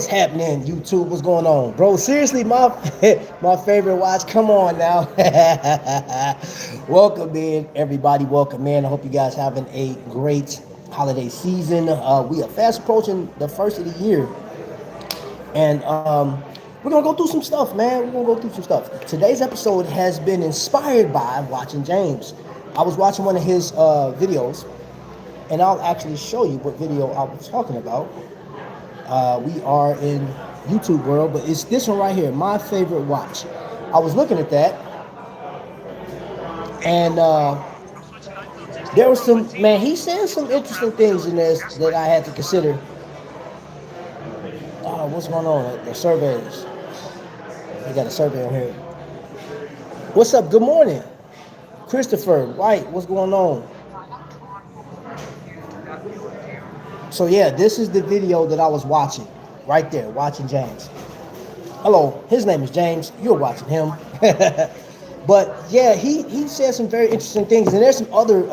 Happening, YouTube? What's going on, bro? Seriously, my my favorite watch. Come on now. Welcome in, everybody. Welcome in. I hope you guys having a great holiday season. We are fast approaching the first of the year, and we're gonna go through some stuff, man. We're gonna go through some stuff. Today's episode has been inspired by watching James. I was watching one of his videos, and I'll actually show you what video I was talking about. We are in YouTube world, but it's this one right here, my favorite watch. I was looking at that, and there was some, man, he said some interesting things in this that I had to consider. What's going on? The surveys. We got a survey on here. What's up? Good morning. Christopher White, what's going on? So yeah, this is the video that I was watching, right there, watching James. Hello, his name is James. You're watching him. But yeah, he said some very interesting things, and there's some other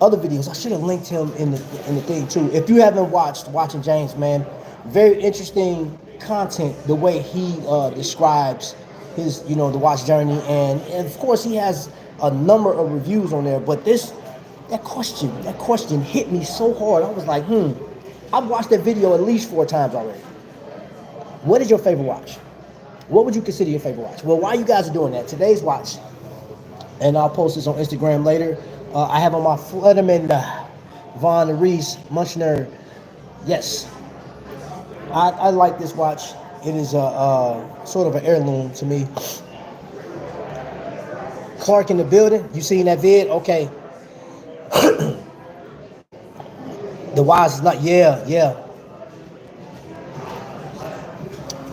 videos. I should have linked him in the thing too. If you haven't watching James, man, very interesting content. The way he describes his, the watch journey, and of course he has a number of reviews on there. But that question hit me so hard. I was like, I've watched that video at least 4 times already. What is your favorite watch? What would you consider your favorite watch? Well, while you guys are doing that, today's watch, and I'll post this on Instagram later, I have on my Flederman Von Reese Munchner. Yes, I like this watch. It is a sort of an heirloom to me. Clark in the building. You seen that vid? Okay. The watch is not, yeah.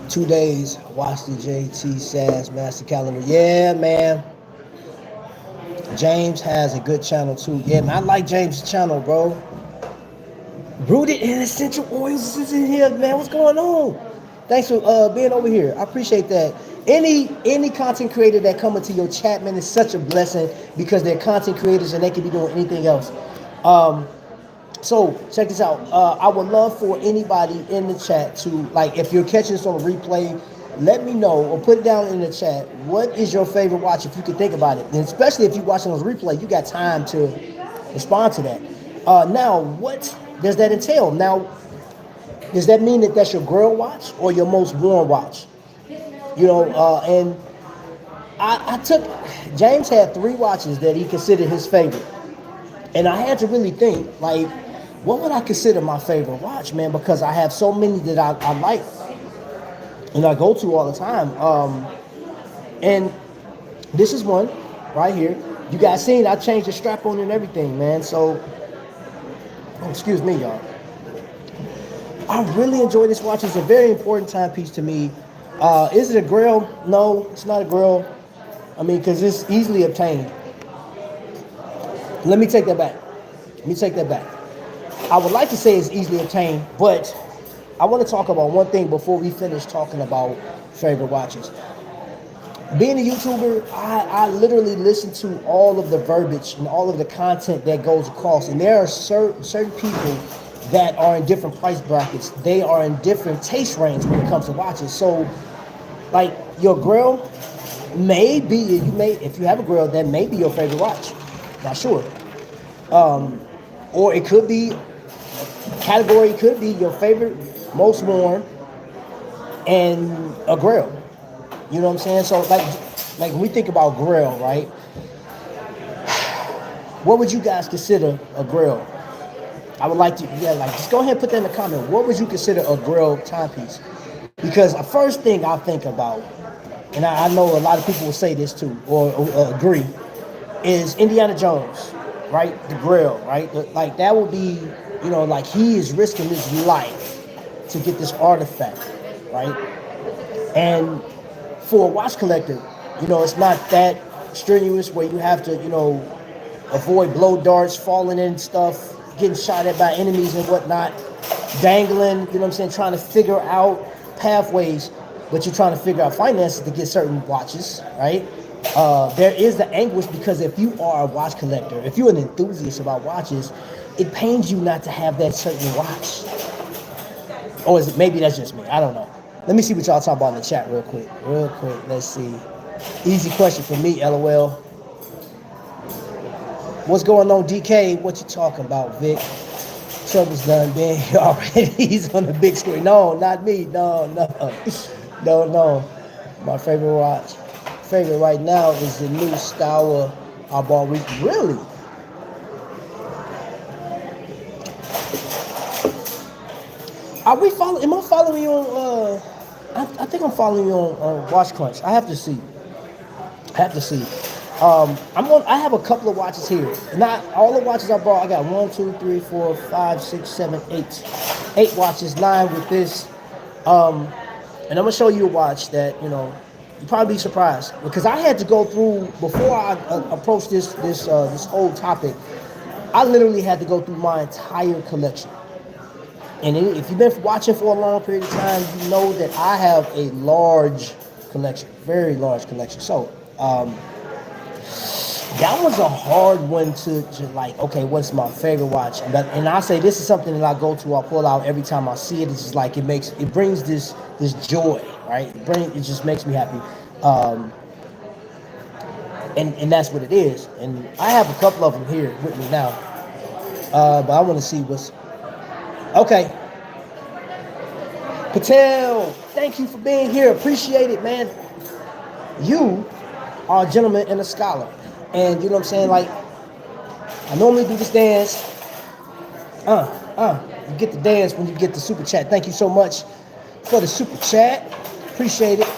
2 days, watch the JT SAS Master Calendar. Yeah, man. James has a good channel too. Yeah, man, I like James' channel, bro. Rooted in essential oils is in here, man. What's going on? Thanks for being over here. I appreciate that. Any content creator that come into your chat, man, is such a blessing because they're content creators and they can be doing anything else. So check this out. I would love for anybody in the chat to, like, if you're catching this on a replay, let me know or put it down in the chat. What is your favorite watch, if you can think about it? And especially if you're watching those replay, you got time to respond to that. Now, what does that entail? Now, does that mean that that's your grail watch or your most worn watch? And I took, James had 3 watches that he considered his favorite. And I had to really think, like, what would I consider my favorite watch, man? Because I have so many that I like and I go to all the time. And this is one right here. You guys seen, I changed the strap on and everything, man. So, excuse me, y'all. I really enjoy this watch. It's a very important timepiece to me. Is it a grail? No, it's not a grail. I mean, because it's easily obtained. Let me take that back. I would like to say it's easily obtained, but I want to talk about one thing before we finish talking about favorite watches. Being a YouTuber, I literally listen to all of the verbiage and all of the content that goes across, and there are certain people that are in different price brackets. They are in different taste range when it comes to watches. So, like, your grail may be, if you have a grail, that may be your favorite watch. Not sure. Or it could be, category could be your favorite, most worn, and a grail. You know what I'm saying? So like when we think about grail, right? What would you guys consider a grail? I would like to, just go ahead and put that in the comment. What would you consider a grail timepiece? Because the first thing I think about, and I know a lot of people will say this too, or agree, is Indiana Jones, right? The grail, right? Like, that would be, like, he is risking his life to get this artifact, right? And for a watch collector, it's not that strenuous where you have to, avoid blow darts, falling in stuff, getting shot at by enemies and whatnot, dangling, trying to figure out pathways, but you're trying to figure out finances to get certain watches, right? There is the anguish, because if you are a watch collector, if you're an enthusiast about watches, it pains you not to have that certain watch. Or is it, maybe that's just me? I don't know. Let me see what y'all talk about in the chat real quick. Real quick. Let's see. Easy question for me, LOL. What's going on, DK? What you talking about, Vic? Trouble's done, man. Already he's on the big screen. No, not me. No. No. My favorite watch. Favorite right now is the new Stour I bought recently. Really? Are we following? Am I following you on? I think I'm following you on Watch Crunch. I have to see. I have a couple of watches here. Not all the watches I bought. I got 1, 2, 3, 4, 5, 6, 7, 8. 8 watches, 9 with this. And I'm gonna show you a watch that you'll probably be surprised because I had to go through before I approached this whole topic. I literally had to go through my entire collection. And if you've been watching for a long period of time, you know that I have a large collection, very large collection. So that was a hard one to like, okay, what's my favorite watch? And I say this is something that I go to, I pull out every time I see it. It's just like it brings this joy, right? It just makes me happy. And that's what it is. And I have a couple of them here with me now. But I want to see what's okay. Patel, thank you for being here. Appreciate it, man. You are a gentleman and a scholar. And you know what I'm saying? Like, I normally do this dance. You get the dance when you get the super chat. Thank you so much for the super chat. Appreciate it.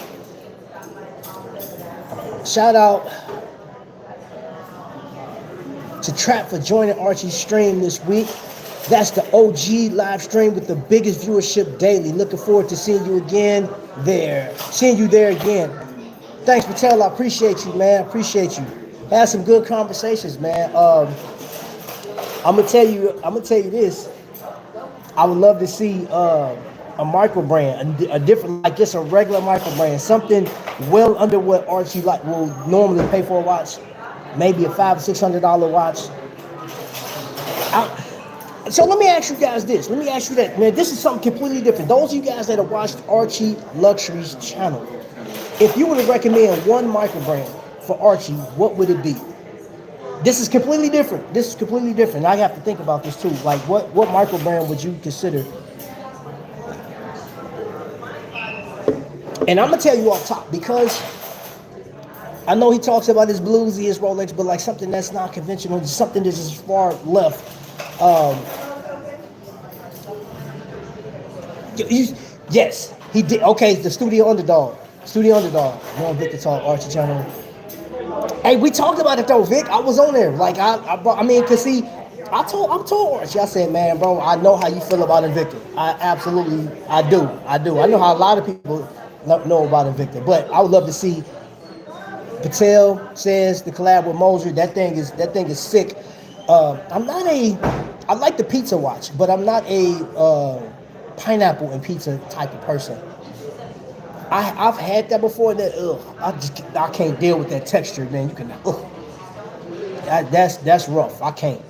Shout out to Trap for joining Archie's stream this week. That's the OG live stream with the biggest viewership daily. Looking forward to seeing you there again. Thanks, Patel. I appreciate you, man. Appreciate you. Had some good conversations, man. I'm gonna tell you this. I would love to see a micro brand, a different, like just a regular micro brand, something well under what Archie will normally pay for a watch, maybe a $500 or $600 watch. So let me ask you guys this. Let me ask you that, man. This is something completely different. Those of you guys that have watched Archie Luxury's channel, if you were to recommend one micro brand for Archie, what would it be? This is completely different. I have to think about this too. Like, what micro brand would you consider? And I'm gonna tell you off top because I know he talks about his bluesy, his Rolex, but like something that's not conventional, something that's just far left. Yes, he did. Okay, the Studio Underdog. More Victor Talk, Archie channel. Hey, we talked about it though, Vic. I was on there. Like I told Archie. I said, man, bro, I know how you feel about Invicta. I do. I know how a lot of people know about Invicta, but I would love to see. Patel says the collab with Moser. That thing is sick. I like the pizza watch, but I'm not a pineapple and pizza type of person. I've had that before. That I can't deal with that texture, man. You can that's rough. I can't.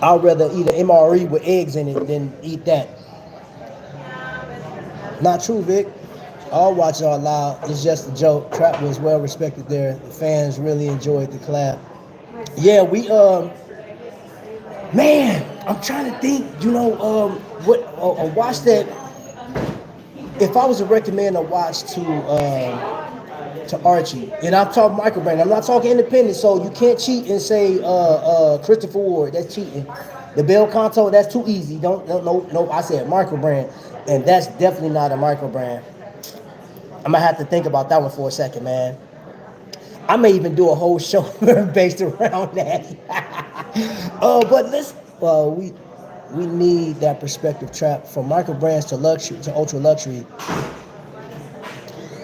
I'd rather eat an MRE with eggs in it than eat that. Not true, Vic. All watches are loud. It's just a joke. Trap was well respected there. The fans really enjoyed the collab. Yeah, we man, I'm trying to think. What a watch that. If I was to recommend a watch to Archie, and I'm talking micro brand, I'm not talking independent, so you can't cheat and say Christopher Ward. That's cheating. The Bell Conto, that's too easy. No. I said micro brand, and that's definitely not a micro brand. I'm gonna have to think about that one for a second, man. I may even do a whole show based around that. But we need that perspective, Trap, from micro brands to luxury to ultra luxury.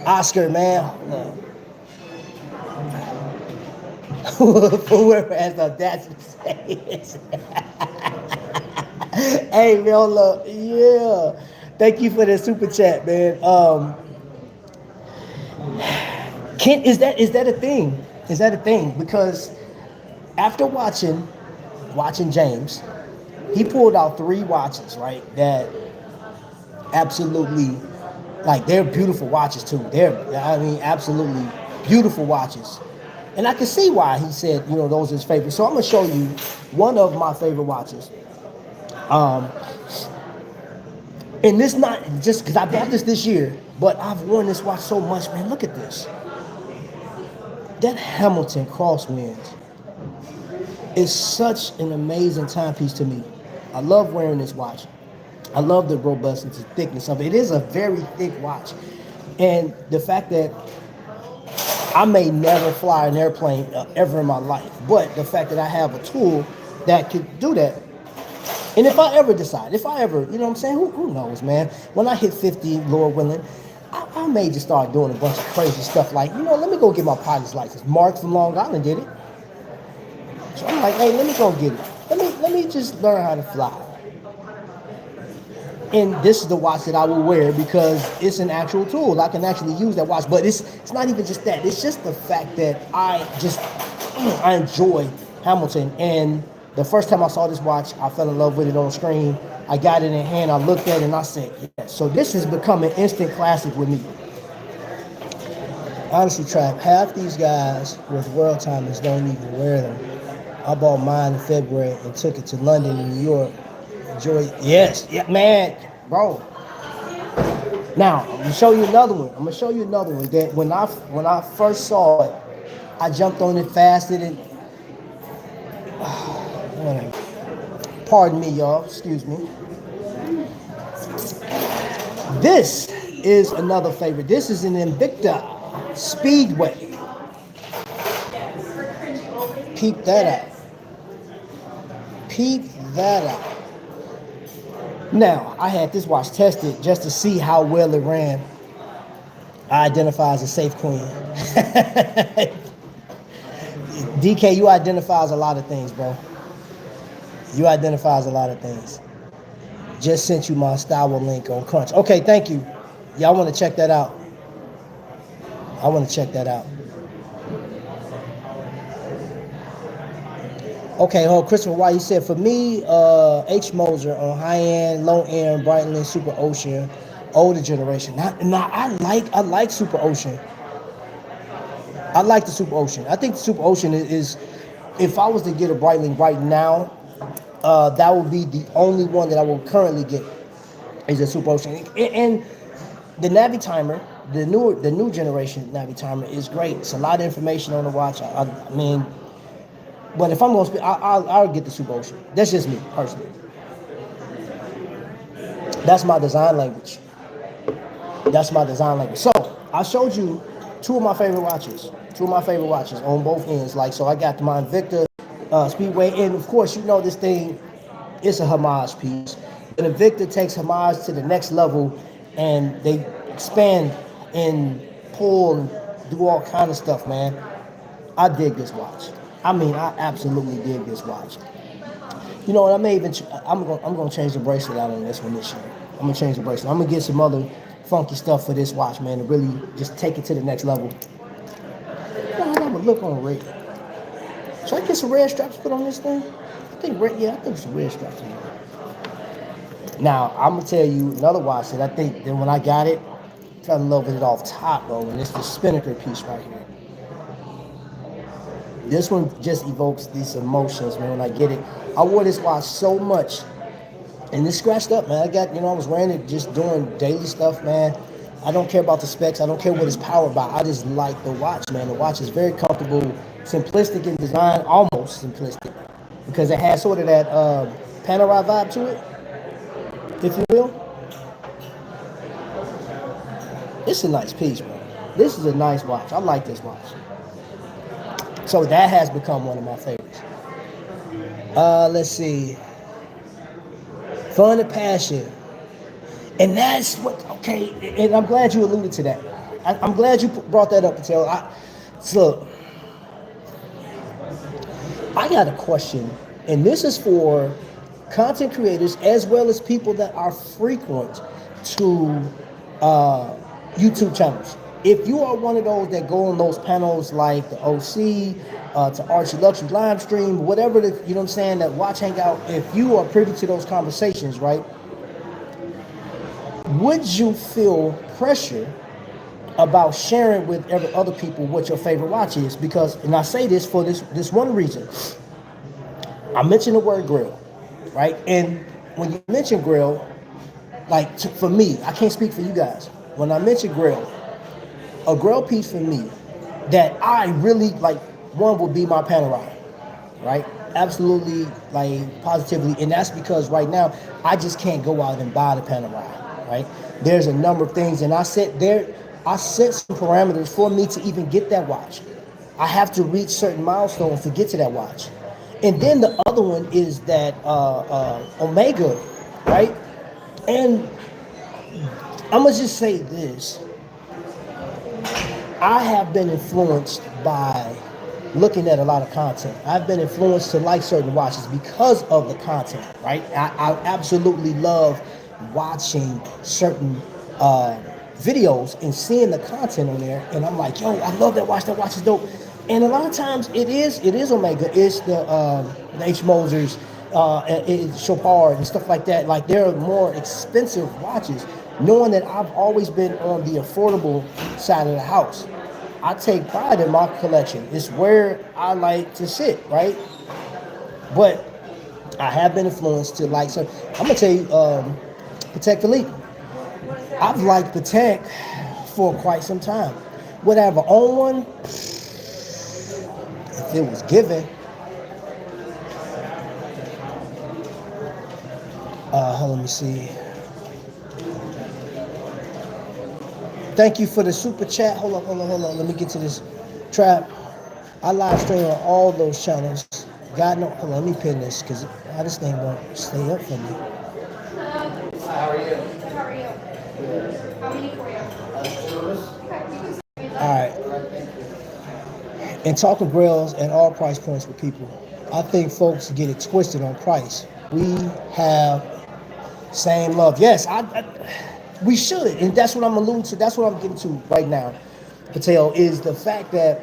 Oscar, man. Whoever has the audacity to say it. Hey, man, look, yeah. Thank you for the super chat, man. Is that a thing? Is that a thing? Because after watching James, he pulled out 3 watches, right? That absolutely, like, they're beautiful watches too. I mean, absolutely beautiful watches. And I can see why he said, those are his favorites. So I'm gonna show you one of my favorite watches. Um, and this not just because I bought this year, but I've worn this watch so much, man. Look at this. That Hamilton crosswinds is such an amazing timepiece to me. I love wearing this watch. I love the robustness, the thickness of it. It is a very thick watch. And the fact that I may never fly an airplane ever in my life, but the fact that I have a tool that could do that. And if I ever, you know what I'm saying, who knows, man? When I hit 50, Lord willing, I may just start doing a bunch of crazy stuff like, let me go get my pilot's license. Mark from Long Island did it. So I'm like, hey, let me go get it. Let me just learn how to fly. And this is the watch that I will wear because it's an actual tool. I can actually use that watch. But it's not even just that. It's just the fact that I enjoy Hamilton. And the first time I saw this watch, I fell in love with it on screen. I got it in hand. I looked at it and I said, yes. So this has become an instant classic with me. Honestly, Trap, half these guys with world timers don't even wear them. I bought mine in February and took it to London and New York. Enjoy. Yes, yeah, man, bro. Now I'm gonna show you another one. That when I first saw it, I jumped on it, fasted, and pardon me, y'all. Excuse me. This is another favorite. This is an Invicta Speedway. Peep that out. Now, I had this watch tested just to see how well it ran. I identify as a safe queen. DK, you identify as a lot of things, bro. You identify as a lot of things. Just sent you my style link on Crunch. Okay, thank you. Y'all want to check that out. Okay, Christopher White, he said, for me, H. Moser on high-end, low-end, Breitling, Super Ocean, older generation. Now, I like Super Ocean. I like the Super Ocean. I think the Super Ocean is if I was to get a Breitling right now, that would be the only one that I will currently get is a Super Ocean. And the Navi Timer, the new generation Navi Timer is great. It's a lot of information on the watch. I mean, but if I'm going to speak, I'll get the Super Ocean. That's just me, personally. That's my design language. So, I showed you two of my favorite watches on both ends. Like, so I got my Invicta Speedway. And, of course, this thing is a homage piece. But Invicta takes homage to the next level, and they expand and pull and do all kind of stuff, man. I dig this watch. I absolutely dig this watch. You know what? I'm gonna change the bracelet out on this one this year. I'm gonna change the bracelet. I'm gonna get some other funky stuff for this watch, man, to really just take it to the next level. How that would look on red. Should I get some red straps put on this thing? I think some red straps on it. Now, I'm gonna tell you another watch that I think that when I got it, I fell in love with it off top, bro, and it's the Spinnaker piece right here. This one just evokes these emotions, man, when I get it. I wore this watch so much, and it's scratched up, man. I was wearing it just doing daily stuff, man. I don't care about the specs. I don't care what it's powered by. I just like the watch, man. The watch is very comfortable, simplistic in design, almost simplistic, because it has sort of that Panerai vibe to it, if you will. It's a nice piece, man. This is a nice watch. I like this watch. So that has become one of my favorites. Let's see. Fun and passion. And that's what, okay, and I'm glad you alluded to that. I'm glad you brought that up, Patel. Look, I got a question, and this is for content creators as well as people that are frequent to YouTube channels. If you are one of those that go on those panels like the OC, to Archie Luxury live stream, whatever the, you know what I'm saying, that watch hangout, if you are privy to those conversations, right, would you feel pressure about sharing with other people what your favorite watch is? Because, and I say this for this one reason. I mentioned the word grill, right? And when you mention grill, like for me, I can't speak for you guys. When I mention grill, a grill piece for me that I really like, one would be my Panerai, right? Absolutely, like positively, and that's because right now I just can't go out and buy the Panerai, right? There's a number of things, and I set some parameters for me to even get that watch. I have to reach certain milestones to get to that watch. And then the other one is that Omega, right? And I'm gonna just say this: I have been influenced by looking at a lot of content. I've been influenced to like certain watches because of the content, right? I absolutely love watching certain videos and seeing the content on there, and I'm like, yo, I love that watch. That watch is dope. And a lot of times it is Omega. It's the H Moyers, it's Chopard and stuff like that. Like they're more expensive watches. Knowing that I've always been on the affordable side of the house, I take pride in my collection. It's where I like to sit, right? But I have been influenced to like. So I'm gonna tell you, Patek Philippe. I've liked Patek for quite some time. Would I ever own one? If it was given. Let me see. Thank you for the super chat. Hold on. Let me get to this trap. I live stream on all those channels. God no. Hold on, let me pin this because this thing won't stay up for me. How are you? How are you? How many for you? All right. And talking grills at all price points with people. I think folks get it twisted on price. We have same love. Yes, we should, and that's what I'm alluding to. That's what I'm getting to right now, Patel, is the fact that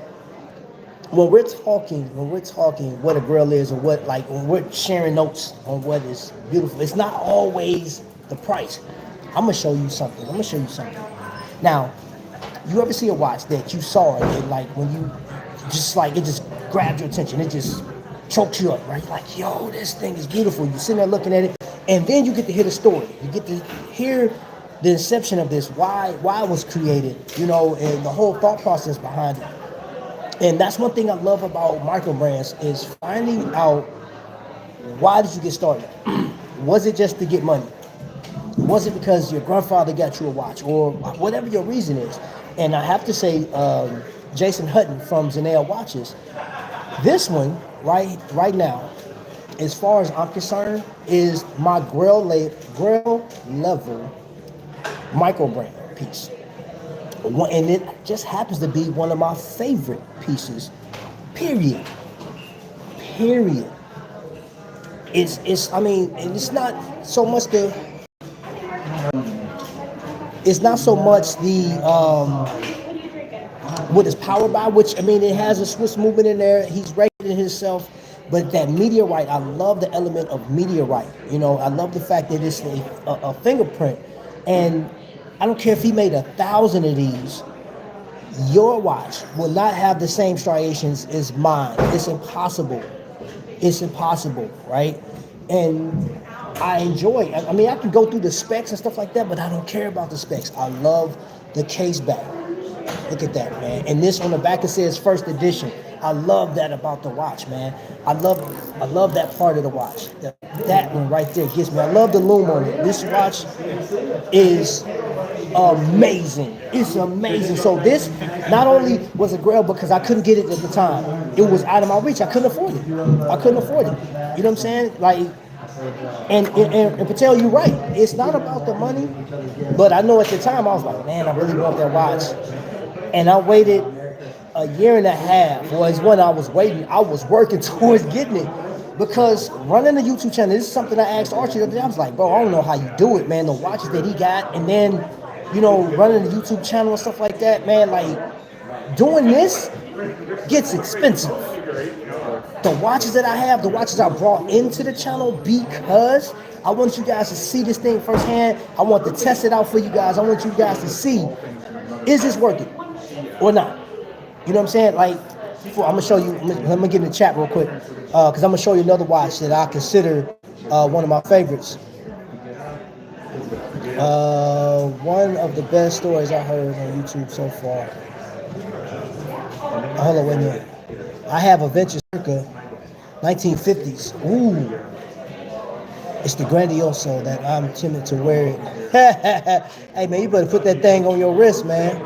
when we're talking what a grill is, or what, like when we're sharing notes on what is beautiful, it's not always the price. I'm gonna show you something. Now, you ever see a watch that you saw it, and like when you just like it just grabbed your attention, it just chokes you up, right? You're like, yo, this thing is beautiful. You're sitting there looking at it, and then you get to hear the story. You get to hear the inception of this, why it was created, you know, and the whole thought process behind it. And that's one thing I love about micro brands is finding out, why did you get started? Was it just to get money? Was it because your grandfather got you a watch, or whatever your reason is? And I have to say, Jason Hutton from Zanelle Watches, this one right now, as far as I'm concerned, is my grail level micro brand piece. And it just happens to be one of my favorite pieces, period. It's I mean, and it's not so much the what it's powered by, which, I mean, it has a Swiss movement in there. He's regulating himself. But that meteorite, I love the element of meteorite. You know, I love the fact that it's a fingerprint. And I don't care if he made 1,000 of these, your watch will not have the same striations as mine. It's impossible, right? And I enjoy it. I mean, I can go through the specs and stuff like that, but I don't care about the specs. I love the case back. Look at that, man. And this on the back, it says first edition. I love that about the watch, man. I love that part of the watch. That one right there gets me. I love the lume on it. This watch is amazing. It's amazing. So this not only was a grail because I couldn't get it at the time. It was out of my reach. I couldn't afford it. You know what I'm saying? Like, and Patel, you're right. It's not about the money, but I know at the time I was like, man, I really want that watch. And I waited a year and a half was when I was waiting. I was working towards getting it because running a YouTube channel, this is something I asked Archie the other day. I was like, bro, I don't know how you do it, man. The watches that he got, and then you know, running a YouTube channel and stuff like that, man, like doing this gets expensive. The watches that I have, the watches I brought into the channel because I want you guys to see this thing firsthand. I want to test it out for you guys. I want you guys to see, is this working or not? You know what I'm saying? Like, I'm gonna show you. Let me get in the chat real quick because I'm gonna show you another watch that I consider one of my favorites. One of the best stories I heard on YouTube so far. Hold on, wait a minute. I have a Venture circa 1950s. Ooh, it's the Grandioso that I'm timid to wear it. Hey man, you better put that thing on your wrist, man.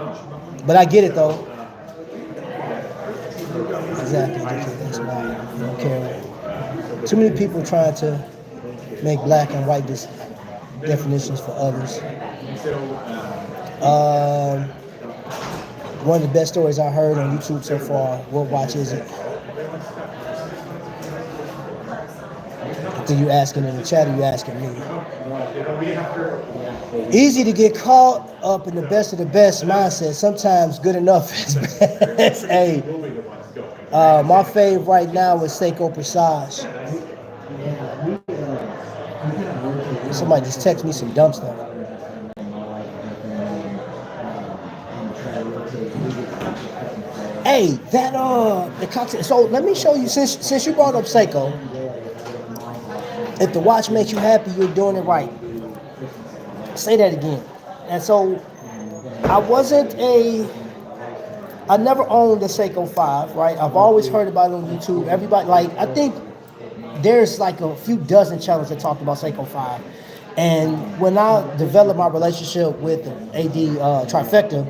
But I get it though. Exactly. That's why you don't care. Too many people trying to make black and white definitions for others. One of the best stories I heard on YouTube so far. What watch is it? I think you asking in the chat or you asking me? Easy to get caught up in the best of the best mindset. Sometimes good enough is best. Hey, my fave right now is Seiko Presage. Somebody just text me some dumb stuff. Hey, that the cocktail. So let me show you. Since you brought up Seiko, if the watch makes you happy, you're doing it right. Say that again. And so, I never owned a Seiko 5, right? I've always heard about it on YouTube. Everybody, like, I think there's like a few dozen channels that talked about Seiko 5. And when I developed my relationship with AD Trifecta,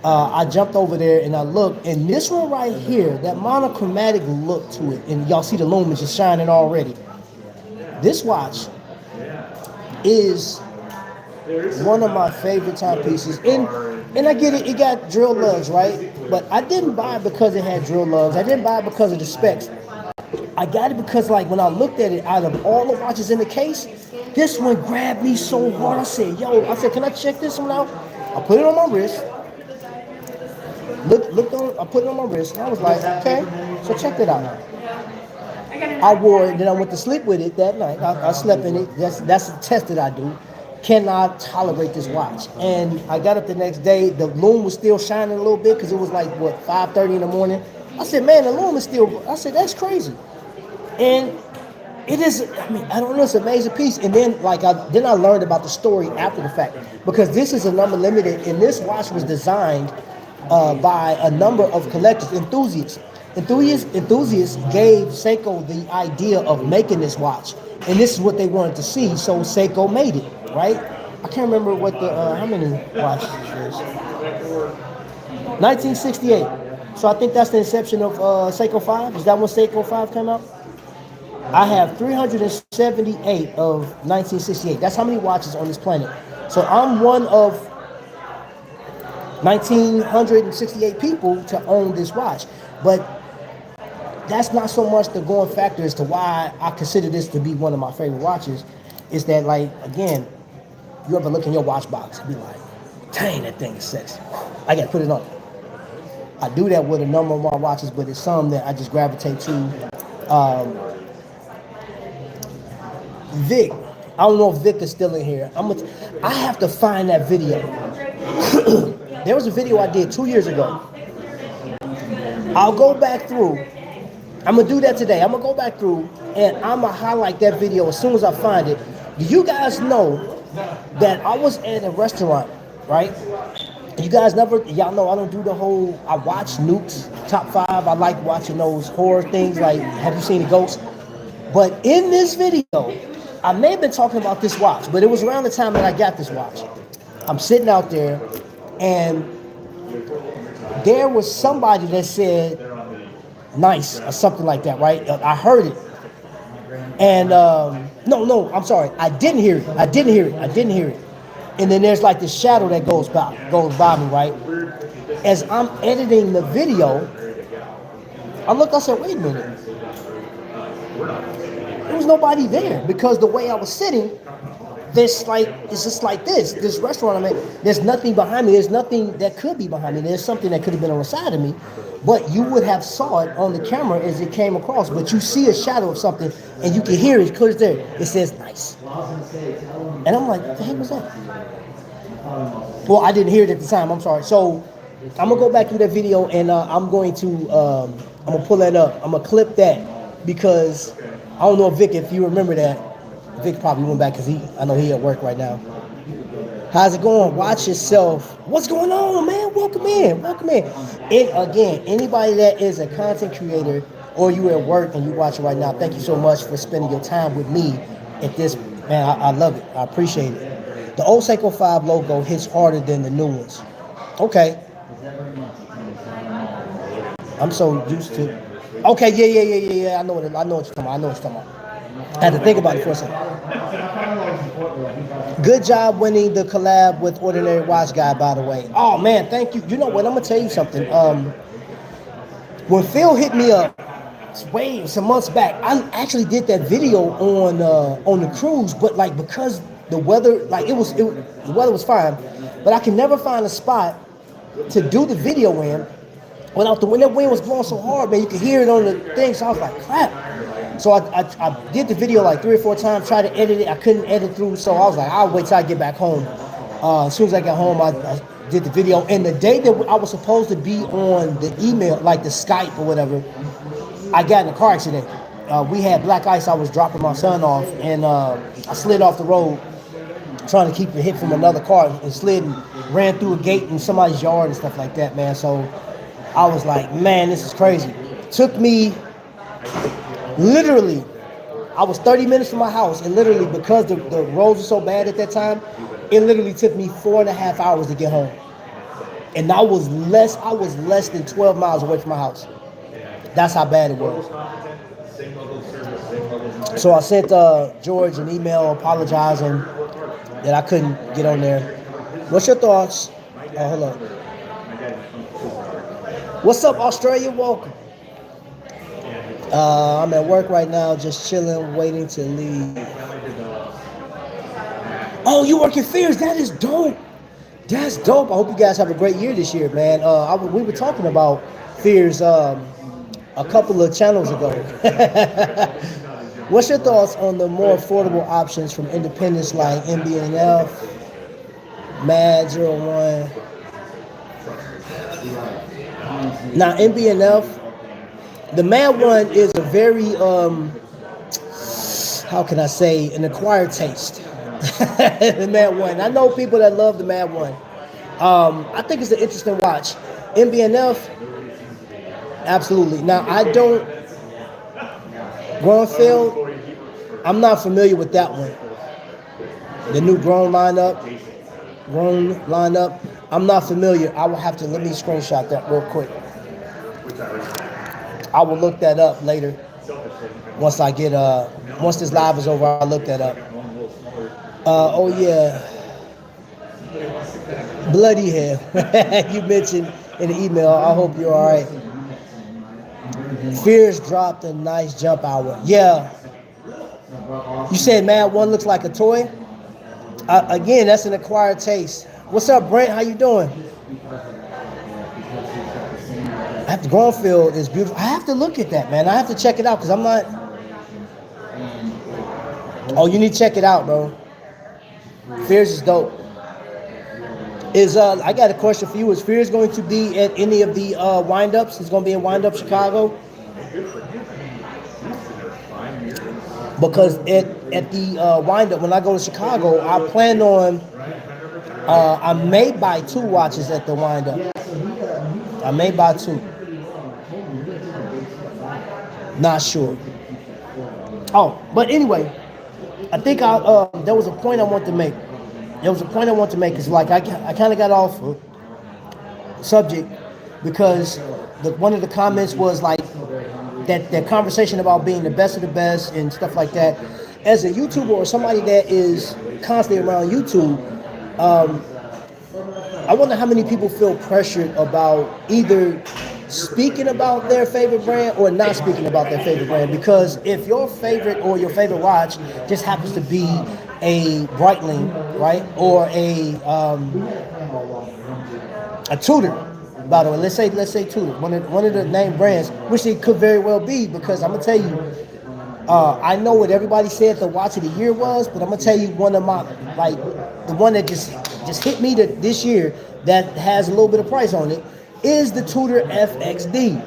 I jumped over there and I looked, and this one right here, that monochromatic look to it, and y'all see the lumens just shining already. This watch is one of my favorite timepieces, and I get it, it got drill lugs, right? But I didn't buy it because it had drill lugs. I didn't buy it because of the specs. I got it because, like, when I looked at it, out of all the watches in the case, this one grabbed me so hard. I said, can I check this one out? I put it on my wrist. I put it on my wrist, and I was like, okay, so check that out. I wore it, then I went to sleep with it that night. I slept in it. That's a test that I do. Cannot tolerate this watch. And I got up the next day. The lume was still shining a little bit because it was like, 5:30 in the morning. I said, man, the lume is still, I said, that's crazy. And it is, I don't know, it's an amazing piece. And then, I learned about the story after the fact, because this is a number limited, and this watch was designed by a number of collectors, enthusiasts. Enthusiasts gave Seiko the idea of making this watch, and this is what they wanted to see, so Seiko made it, right? I can't remember what how many watches this is. 1968. So I think that's the inception of Seiko 5. Is that when Seiko 5 came out? I have 378 of 1968. That's how many watches on this planet. So I'm one of 1,968 people to own this watch. But that's not so much the going factor as to why I consider this to be one of my favorite watches. Is that, like, again, you ever look in your watch box and be like, dang, that thing is sexy. I got to put it on. I do that with a number of my watches, but it's some that I just gravitate to. Vic, I don't know if Vic is still in here. I have to find that video. There was a video I did 2 years ago. I'll go back through. I'm going to do that today. I'm going to go back through and I'm going to highlight that video as soon as I find it. Do you guys know that I was at a restaurant, right? Y'all know I don't do the whole, I watch Nukes, top 5. I like watching those horror things like, have you seen the ghost? But in this video, I may have been talking about this watch, but it was around the time that I got this watch. I'm sitting out there, and there was somebody that said, nice, or something like that, right? I heard it. And, no, I'm sorry. I didn't hear it. And then there's like this shadow that goes by me, right? As I'm editing the video, I said, wait a minute. There was nobody there because the way I was sitting, it's just like this restaurant I'm at. There's nothing behind me. There's nothing that could be behind me. There's something that could have been on the side of me, but you would have saw it on the camera as it came across. But you see a shadow of something, and you can hear it clear as there. It says nice, and I'm like, what the heck was that? Well, I didn't hear it at the time. I'm sorry. So I'm gonna go back through that video, and I'm gonna pull that up. I'm gonna clip that because I don't know, Vic, if you remember that. Vic probably went back because I know he at work right now. How's it going? Watch yourself. What's going on, man? Welcome in. Welcome in. And again, anybody that is a content creator or you at work and you watch it right now, thank you so much for spending your time with me at this. Man, I love it. I appreciate it. The old Seiko 5 logo hits harder than the new ones. Okay. I'm so used to. Okay, yeah. I know what you're talking about. I had to think about it for a second. Good job winning the collab with Ordinary Watch Guy, by the way. Oh man, thank you. You know what? I'm gonna tell you something. When Phil hit me up, some months back, I actually did that video on the cruise, but like because the weather, like the weather was fine, but I can never find a spot to do the video in when that wind was blowing so hard, man. You could hear it on the thing. So I was like, crap. So I did the video like 3 or 4 times, tried to edit it. I couldn't edit through, so I was like, I'll wait till I get back home. As soon as I got home, I did the video. And the day that I was supposed to be on the email, like the Skype or whatever, I got in a car accident. We had black ice. I was dropping my son off, and I slid off the road trying to keep the hit from another car, and slid and ran through a gate in somebody's yard and stuff like that, man. So I was like, man, this is crazy. Took me... Literally, I was 30 minutes from my house, and literally because the roads were so bad at that time, it literally took me 4.5 hours to get home. And I was less than 12 miles away from my house. That's how bad it was. So I sent George an email apologizing that I couldn't get on there. What's your thoughts? Oh, hold on. What's up, Australia? Welcome. I'm at work right now, just chilling, waiting to leave. Oh, you work at Fears? That is dope. That's dope. I hope you guys have a great year this year, man. We were talking about Fears a couple of channels ago. What's your thoughts on the more affordable options from independents like MB&F, Mad 01? Now, MB&F, the Mad one is a very, how can I say, an acquired taste. The Mad one. I know people that love the Mad one. I think it's an interesting watch. MB&F, absolutely. Now, I don't, Grunfeld, I'm not familiar with that one. The new Grown lineup, I'm not familiar. I will have to, let me screenshot that real quick. I will look that up later. Once this live is over, I'll look that up. Oh yeah. Bloody hell. You mentioned in the email, I hope you're all right. Fears dropped a nice jump hour. Yeah. You said Mad 1 looks like a toy? Again, that's an acquired taste. What's up, Brent? How you doing? The Grunfeld is beautiful. I have to look at that, man. I have to check it out because I'm not... Oh, you need to check it out, bro. Fears is dope. I got a question for you. Is Fears going to be at any of the wind-ups? It's going to be in Wind-Up Chicago? Because at the wind-up, when I go to Chicago, I plan on... I may buy 2 watches at the wind-up. I may buy 2. Not sure. Oh, but anyway, I think there was a point I want to make. It's like I kind of got off subject because one of the comments was like that conversation about being the best of the best and stuff like that. As a YouTuber or somebody that is constantly around YouTube, I wonder how many people feel pressured about either speaking about their favorite brand or not speaking about their favorite brand. Because if your favorite or your favorite watch just happens to be a Breitling, right, or a Tudor. By the way, let's say Tudor, one of the name brands, which it could very well be, because I'm gonna tell you, I know what everybody said the watch of the year was, but I'm gonna tell you one of my, like, the one that just hit me this year that has a little bit of price on it is the Tudor FXD.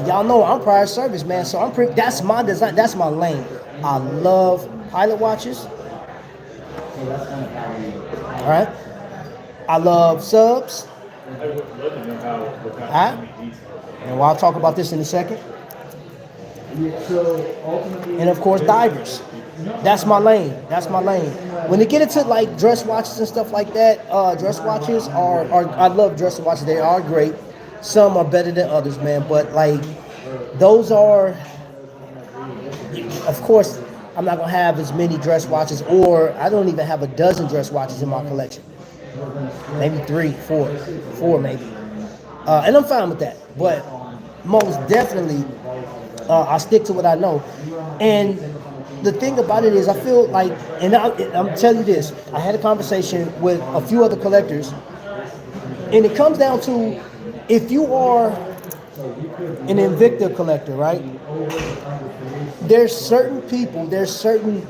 Y'all know I'm prior service, man, so that's my design, that's my lane. I love pilot watches. All right. I love subs. All right. And I'll talk about this in a second. And of course, divers. That's my lane. That's my lane. When they get into like dress watches and stuff like that, dress watches are I love dress watches. They are great. Some are better than others, man. But like those are, of course, I'm not gonna have as many dress watches, or I don't even have a dozen dress watches in my collection. Maybe 3, 4 maybe. And I'm fine with that. But most definitely, I stick to what I know. And the thing about it is, I feel like, and I'm telling you this, I had a conversation with a few other collectors, and it comes down to, if you are an Invicta collector, right? There's certain people, there's certain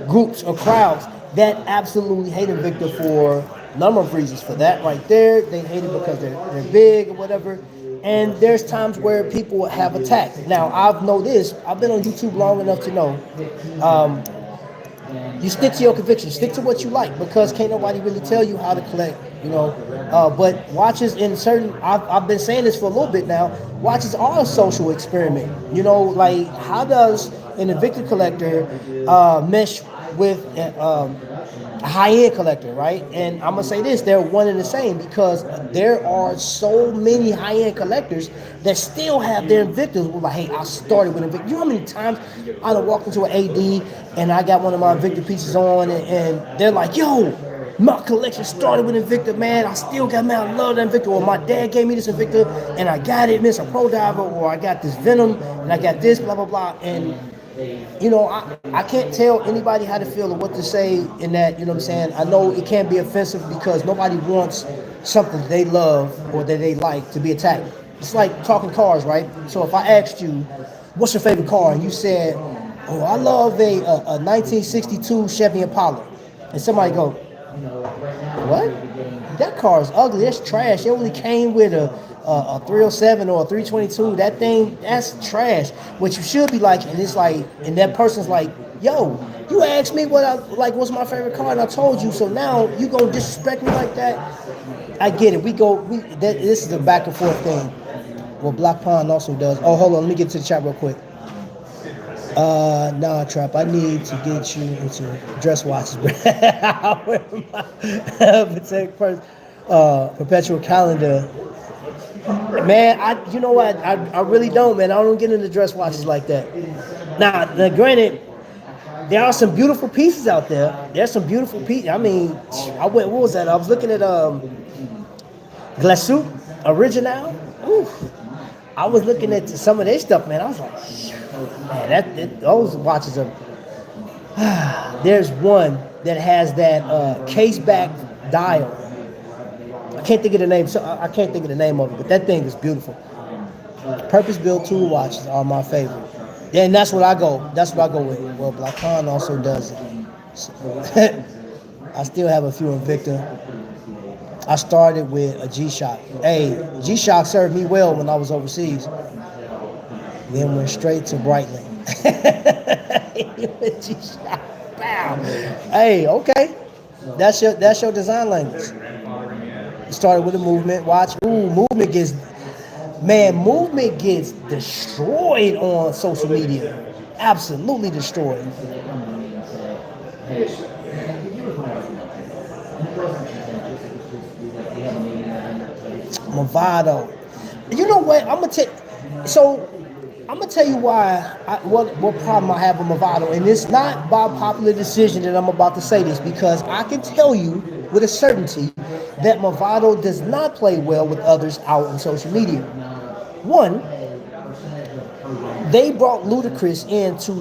groups or crowds that absolutely hate Invicta for a number of reasons. For that right there, they hate it because they're big or whatever. And there's times where people have attacked. Now, I've noticed, I've been on YouTube long enough to know, you stick to your convictions, stick to what you like, because can't nobody really tell you how to collect, you know. But watches in certain, I've been saying this for a little bit now, watches are a social experiment. You know, like, how does an Invicta collector mesh with a high-end collector, right? And I'm gonna say this, they're one and the same, because there are so many high-end collectors that still have their Invictas. We're like, hey, I started with Invicta. You know how many times I done walked into an AD and I got one of my Invicta pieces on, and they're like, yo, my collection started with Invicta, man. I still got, man, I love that Invicta. Or my dad gave me this Invicta and I got it, man, it's a pro diver. Or I got this Venom and I got this, blah, blah, blah. And you know, I can't tell anybody how to feel or what to say in that, you know what I'm saying? I know it can be offensive because nobody wants something they love or that they like to be attacked. It's like talking cars, right? So if I asked you, what's your favorite car? And you said, oh, I love a 1962 Chevy Impala. And somebody go, what? That car is ugly. That's trash. It only came with a 307 or a 322. That thing, that's trash. What you should be like, and it's like, and that person's like, yo, you asked me what I like, what's my favorite car, and I told you. So now you gonna disrespect me like that? I get it. This is a back and forth thing. Well, Black Pond also does. Oh, hold on. Let me get to the chat real quick. Nah, Trap, I need to get you into dress watches, bro. I wear my perpetual calendar. Man, you know what? I really don't, man. I don't get into dress watches like that. Now, granted, there are some beautiful pieces out there. There's some beautiful pieces. I mean, what was that? I was looking at Glacé Original. Oof. I was looking at some of their stuff, man. I was like, man, those watches are. There's one that has that case back dial. I can't think of the name. So I can't think of the name of it, but that thing is beautiful. Purpose-built tool watches are my favorite. Yeah, and that's what I go. That's what I go with. Well, Black Pond also does it. So, I still have a few Invicta. I started with a G-Shock. Hey, G-Shock served me well when I was overseas. Then went straight to Breitling. G-Shock. Bam. Hey, okay. That's your design language. Started with a movement watch. Ooh, movement gets destroyed on social media. Absolutely destroyed. Movado. You know what? I'm gonna tell you why. What problem I have with Movado, and it's not by popular decision that I'm about to say this, because I can tell you with a certainty that Movado does not play well with others out on social media. One, they brought Ludacris in to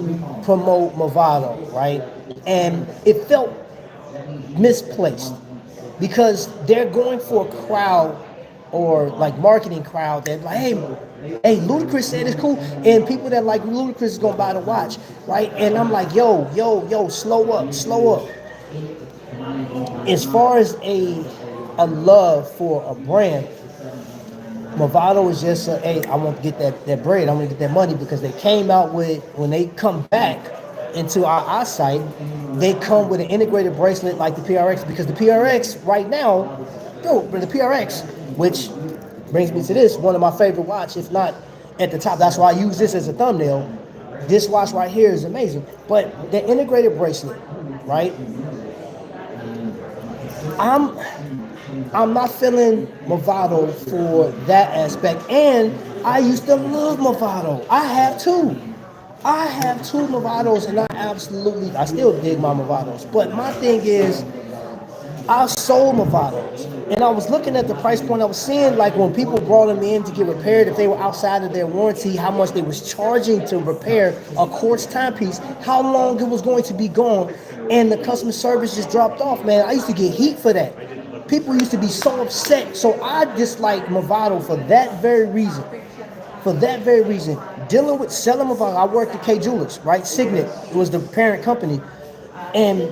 promote Movado, right? And it felt misplaced because they're going for a crowd or like marketing crowd that like, hey, Ludacris said it's cool, and people that like Ludacris is gonna buy the watch, right? And I'm like, yo, slow up. As far as a love for a brand, Movado is just hey, I want to get that bread, I want to get that money, because they came out with, when they come back into our eyesight, they come with an integrated bracelet like the PRX, because the PRX right now, the PRX, which brings me to this, one of my favorite watch, if not at the top. That's why I use this as a thumbnail. This watch right here is amazing. But the integrated bracelet, right? I'm not feeling Movado for that aspect. And I used to love Movado. I have two Movados, and I still dig my Movados. But my thing is, I sold Movados, and I was looking at the price point. I was seeing, like, when people brought them in to get repaired, if they were outside of their warranty, how much they was charging to repair a quartz timepiece, how long it was going to be gone, and the customer service just dropped off, man. I used to get heat for that. People used to be so upset. So I dislike Movado for that very reason. Dealing with selling Movado, I worked at K Jewelers, right? Signet was the parent company, and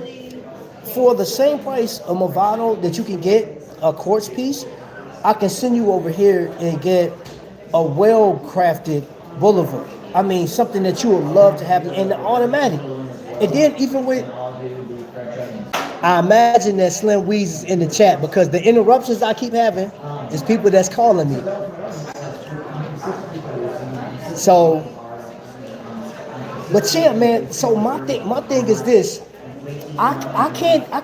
for the same price of Movado that you can get a quartz piece, I can send you over here and get a well-crafted Boulevard. I mean, something that you would love to have in the automatic. And then even with, I imagine that Slim Weeze is in the chat, because the interruptions I keep having is people that's calling me. So, but yeah, man. So my thing is this. I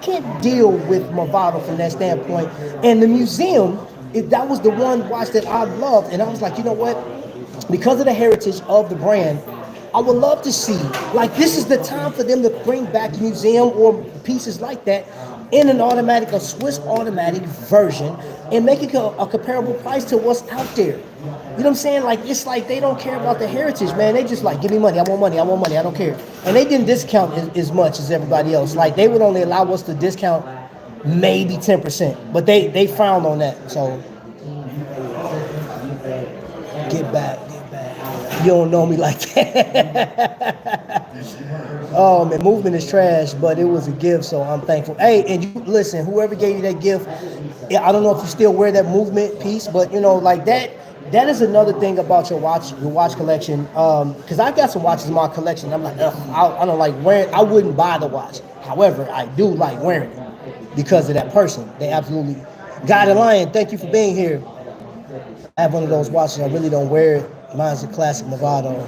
can't deal with Movado from that standpoint. And the museum, that was the one watch that I loved, and I was like, you know what? Because of the heritage of the brand, I would love to see, like, this is the time for them to bring back museum or pieces like that in an automatic, a Swiss automatic version, and make it a comparable price to what's out there. You know what I'm saying? Like, it's like they don't care about the heritage, man. They just like, give me money, I want money, I don't care. And they didn't discount as much as everybody else. Like, they would only allow us to discount maybe 10%, but they frowned on that. So, get back. You don't know me like that. Oh man, movement is trash, but it was a gift, so I'm thankful. Hey, and you listen, whoever gave you that gift, I don't know if you still wear that movement piece, but you know, like that is another thing about your watch collection. Because I've got some watches in my collection. I'm like, I don't like wearing. I wouldn't buy the watch. However, I do like wearing it because of that person. They absolutely. God and Lion, thank you for being here. I have one of those watches. I really don't wear it. Mine's a classic Movado.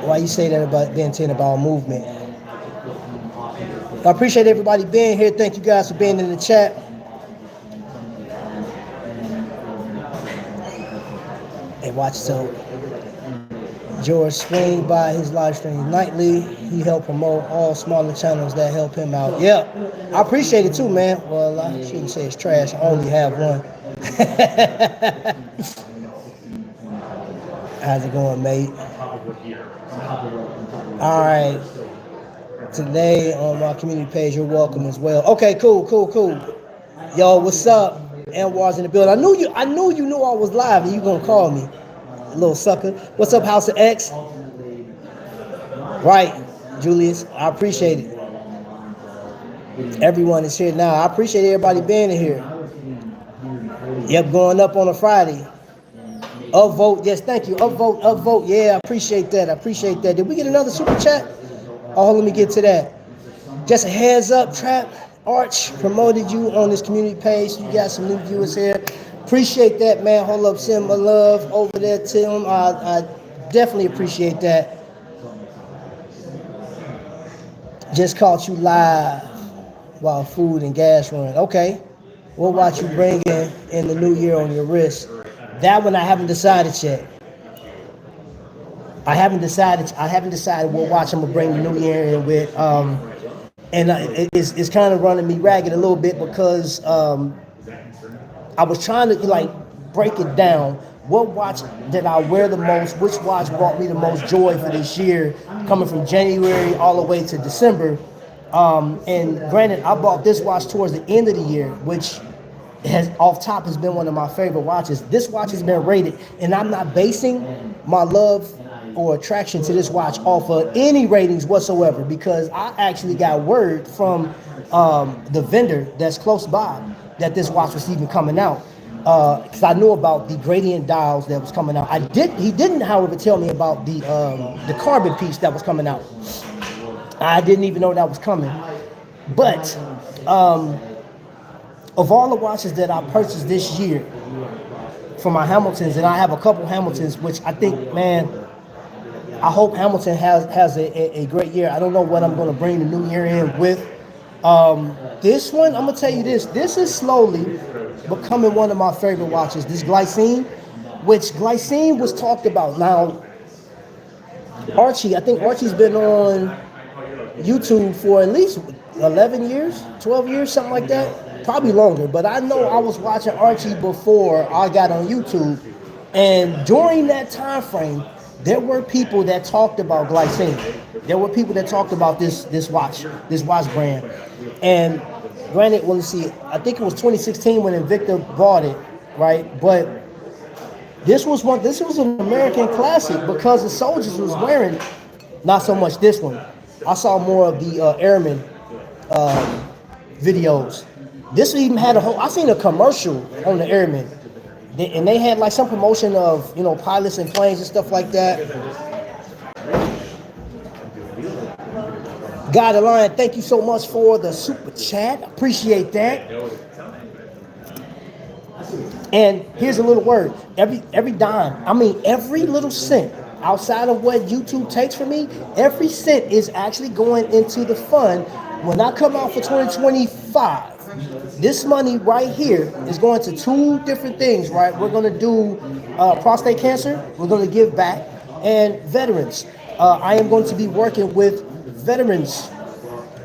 Why you say that about being 10 about movement? I appreciate everybody being here. Thank you guys for being in the chat. Hey, watch so George swing by his live stream nightly. He helped promote all smaller channels that help him out. Yeah, I appreciate it too, man. Well, I shouldn't say it's trash. I only have one. How's it going, mate? All right. Today on my community page, you're welcome as well. Okay, cool. Yo, what's up? Anwar's in the building. I knew you knew I was live and you gonna call me, little sucker. What's up, House of X? Right, Julius. I appreciate it. Everyone is here now. I appreciate everybody being here. Yep, going up on a Friday. Upvote, yes, thank you. Upvote. Yeah, I appreciate that. Did we get another super chat? Oh, let me get to that. Just a heads up, Trap Arch promoted you on this community page. You got some new viewers here. Appreciate that, man. Hold up, send my love over there to him. I definitely appreciate that. Just caught you live while food and gas run. Okay. We'll watch you bring in the new year on your wrist. That one I haven't decided yet. I haven't decided what watch I'm gonna bring the new year in with. And it's kind of running me ragged a little bit because I was trying to like break it down what watch did I wear the most? Which watch brought me the most joy for this year, coming from January all the way to December? And granted, I bought this watch towards the end of the year, which has off top has been one of my favorite watches. This watch has been rated, and I'm not basing my love or attraction to this watch off of any ratings whatsoever, because I actually got word from the vendor that's close by that this watch was even coming out, because I knew about the gradient dials that was coming out. He didn't, however, tell me about the carbon piece that was coming out. I didn't even know that was coming. But of all the watches that I purchased this year for my Hamiltons, and I have a couple Hamiltons, which I think, man, I hope Hamilton has a great year. I don't know what I'm going to bring the new year in with. This one, I'm going to tell you this is slowly becoming one of my favorite watches. This Glycine, which Glycine was talked about. Now, I think Archie's been on YouTube for at least 11 years, 12 years, something like that. Probably longer, but I know I was watching Archie before I got on YouTube. And during that time frame, there were people that talked about Glycine. There were people that talked about this watch brand. And granted, well, let's see, I think it was 2016 when Invicta bought it, right? But this was an American classic because the soldiers was wearing, not so much this one. I saw more of the airmen videos. This even had I seen a commercial on the airmen. And they had like some promotion of, pilots and planes and stuff like that. God Lion, thank you so much for the super chat. Appreciate that. And here's a little word. Every dime, every little cent outside of what YouTube takes from me, every cent is actually going into the fund. When I come out for 2025, this money right here is going to two different things, right? We're going to do prostate cancer. We're going to give back, and veterans. I am going to be working with veterans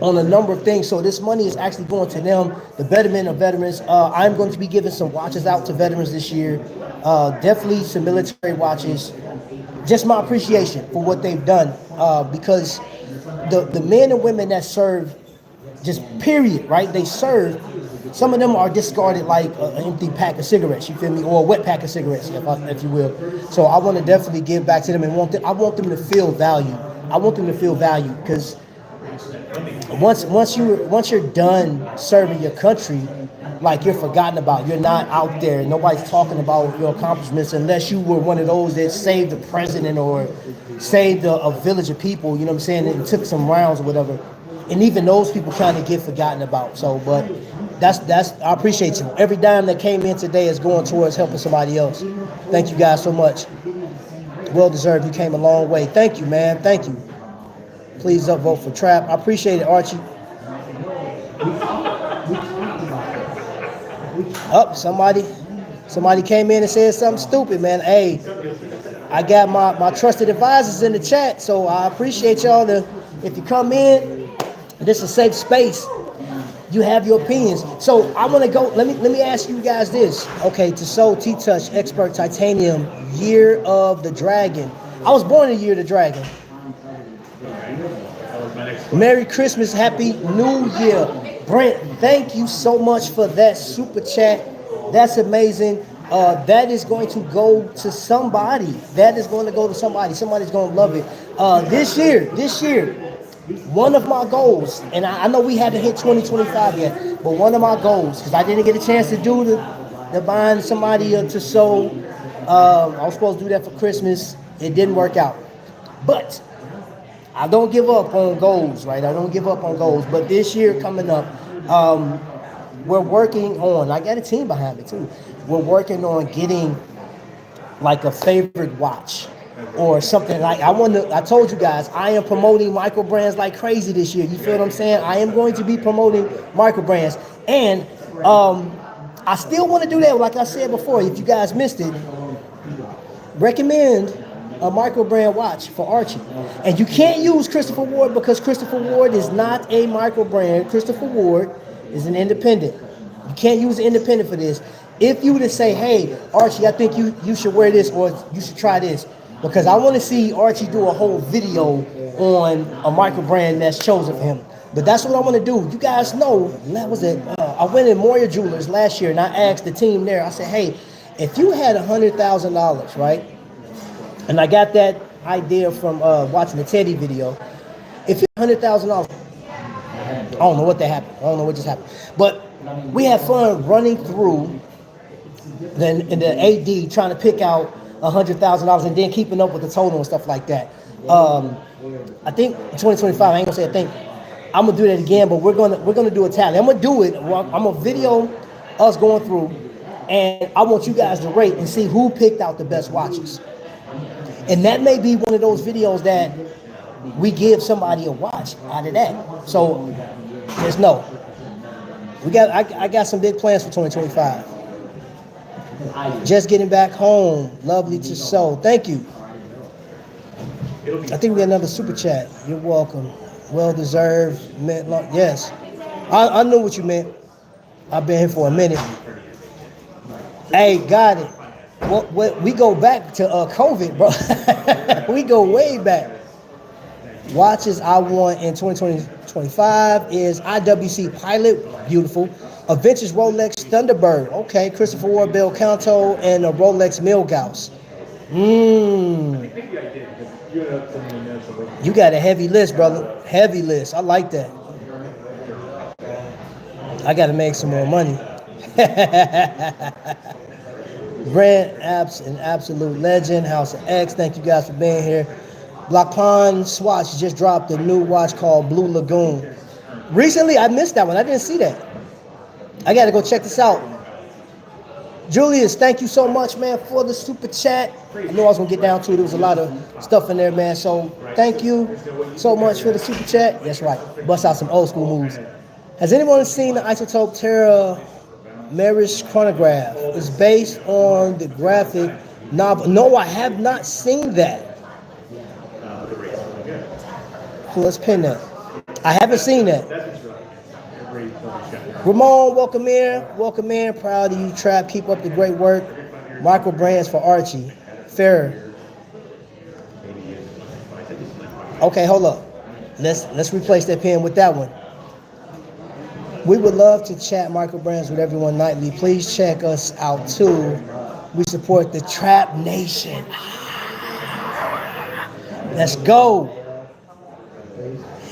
on a number of things. So this money is actually going to them, the betterment of veterans. I'm going to be giving some watches out to veterans this year. Definitely some military watches. Just my appreciation for what they've done, because the men and women that serve, just period, right? They serve. Some of them are discarded like an empty pack of cigarettes, you feel me, or a wet pack of cigarettes, if you will. So I want to definitely give back to them, and I want them to feel value. I want them to feel value, because once you're done serving your country, like, you're forgotten about. You're not out there. Nobody's talking about your accomplishments unless you were one of those that saved the president or saved a village of people, you know what I'm saying, and took some rounds or whatever. And even those people kind of get forgotten about. So, but that's I appreciate you. Every dime that came in today is going towards helping somebody else. Thank you guys so much. Well deserved. You came a long way. Thank you, man. Thank you. Please upvote for Trap. I appreciate it, Archie. Somebody came in and said something stupid, man. Hey, I got my trusted advisors in the chat, so I appreciate y'all. If you come in, this is a safe space. You have your opinions. So I want to go. Let me ask you guys this. Okay, Tissot T-Touch Expert Titanium Year of the Dragon. I was born in the Year of the Dragon. Merry Christmas, Happy New Year. Brent, thank you so much for that super chat. That's amazing. That is going to go to somebody. That is going to go to somebody. Somebody's going to love it. This year, one of my goals, and I know we haven't hit 2025 yet, but one of my goals, because I didn't get a chance to do the buying somebody to sew. I was supposed to do that for Christmas. It didn't work out. But I don't give up on goals, right? I don't give up on goals. But this year coming up, we're working on, I got a team behind me too. We're working on getting like a favorite watch or something. Like I told you guys, I am promoting micro brands like crazy this year. You feel what I'm saying? I am going to be promoting micro brands. And I still want to do that. Like I said before, if you guys missed it, recommend a micro brand watch for Archie. And you can't use Christopher Ward because Christopher Ward is not a micro brand. Christopher Ward is an independent. You can't use an independent for this. if you were to say, hey, Archie, I think you should wear this or you should try this, because I want to see Archie do a whole video on a micro brand that's chosen for him. But that's what I want to do. You guys know, that was it. I went in Moyers Jewelers last year and I asked the team there, I said, hey, if you had $100,000, right? And I got that idea from watching the Teddy video. If you had $100,000, I don't know what that happened. I don't know what just happened. But we had fun running through the AD trying to pick out $100,000 and then keeping up with the total and stuff like that. I think 2025, I ain't gonna say I think, I'm gonna do that again, but we're gonna do a tally. I'm gonna do it. I'm gonna video us going through, and I want you guys to rate and see who picked out the best watches. And that may be one of those videos that we give somebody a watch out of that. So just know, I got some big plans for 2025. Just getting back home, lovely to show. Thank you. I think we got another super chat. You're welcome. Well deserved. Yes, I knew what you meant. I've been here for a minute. Hey, got it. What we go back to COVID, bro. We go way back. Watches I want in 2025 is IWC Pilot, beautiful. A vintage Rolex Thunderbird, okay. Christopher Ward Bell Canto and a Rolex Milgauss. You got a heavy list, brother. Heavy list. I like that. I got to make some more money. Brand Apps, an absolute legend. House of X, thank you guys for being here. Block Pond Swatch just dropped a new watch called Blue Lagoon. Recently, I missed that one. I didn't see that. I got to go check this out. Julius, thank you so much, man, for the super chat. I knew I was going to get down to it. There was a lot of stuff in there, man. So thank you so much for the super chat. That's right. Bust out some old school moves. Has anyone seen the Isotope Terra Marish chronograph? It's based on the graphic novel. No, I have not seen that. So let's pin that. I haven't seen that. Ramon, welcome in. Welcome in. Proud of you, Trap. Keep up the great work. Micro brands for Archie. Fair. Okay, hold up. Let's replace that pen with that one. We would love to chat micro brands with everyone nightly. Please check us out too. We support the Trap Nation. Let's go.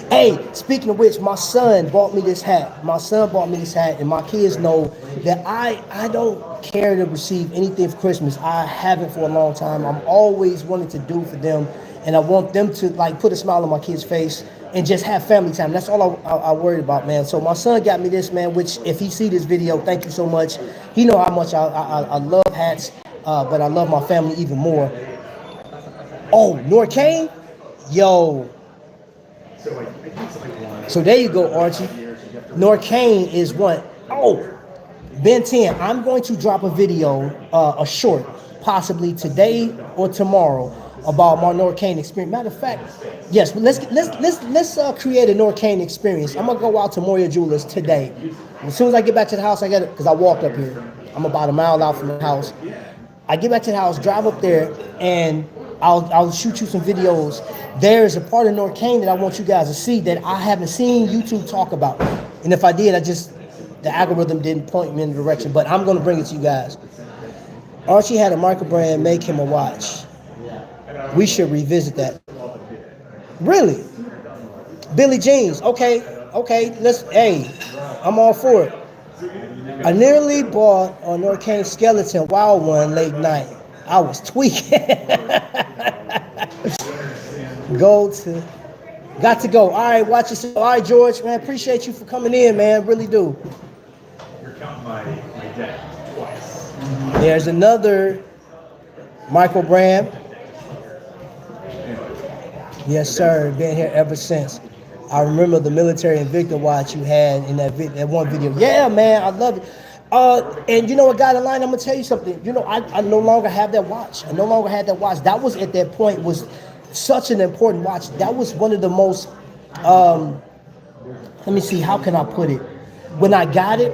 Hey, speaking of which, my son bought me this hat. And my kids know that I don't care to receive anything for Christmas. I haven't for a long time. I'm always wanting to do for them, and I want them to like put a smile on my kids' face and just have family time. That's all I worried about, man. So my son got me this, man, which if he see this video, thank you so much. He know how much I love hats, but I love my family even more. Oh, Norcane? Yo. So there you go, Archie. Norcane is what? Oh, Ben 10. I'm going to drop a video, a short, possibly today or tomorrow, about my Norcane experience. Matter of fact, yes, let's create a Norcane experience. I'm gonna go out to Moyers Jewelers today. As soon as I get back to the house, I got it because I walked up here. I'm about a mile out from the house. I get back to the house, drive up there, and I'll shoot you some videos. There's a part of Norcane that I want you guys to see that I haven't seen YouTube talk about. And if I did, the algorithm didn't point me in the direction, but I'm gonna bring it to you guys. Archie had a micro brand make him a watch. We should revisit that. Really? Billie Jeans, okay, hey, I'm all for it. I nearly bought a Norcane skeleton wild one late night. I was tweaking. Got to go. All right, watch yourself. All right, George, man, appreciate you for coming in, man. Really do. You're counting my debt twice. There's another micro brand. Yes, sir. Been here ever since. I remember the military Invicta watch you had in that one video. Yeah, man, I love it. And you know what, guy in line, I'm gonna tell you something. You know, I no longer have that watch. I no longer had that watch. That was at that point was such an important watch. That was one of the most. Let me see. How can I put it? when I got it,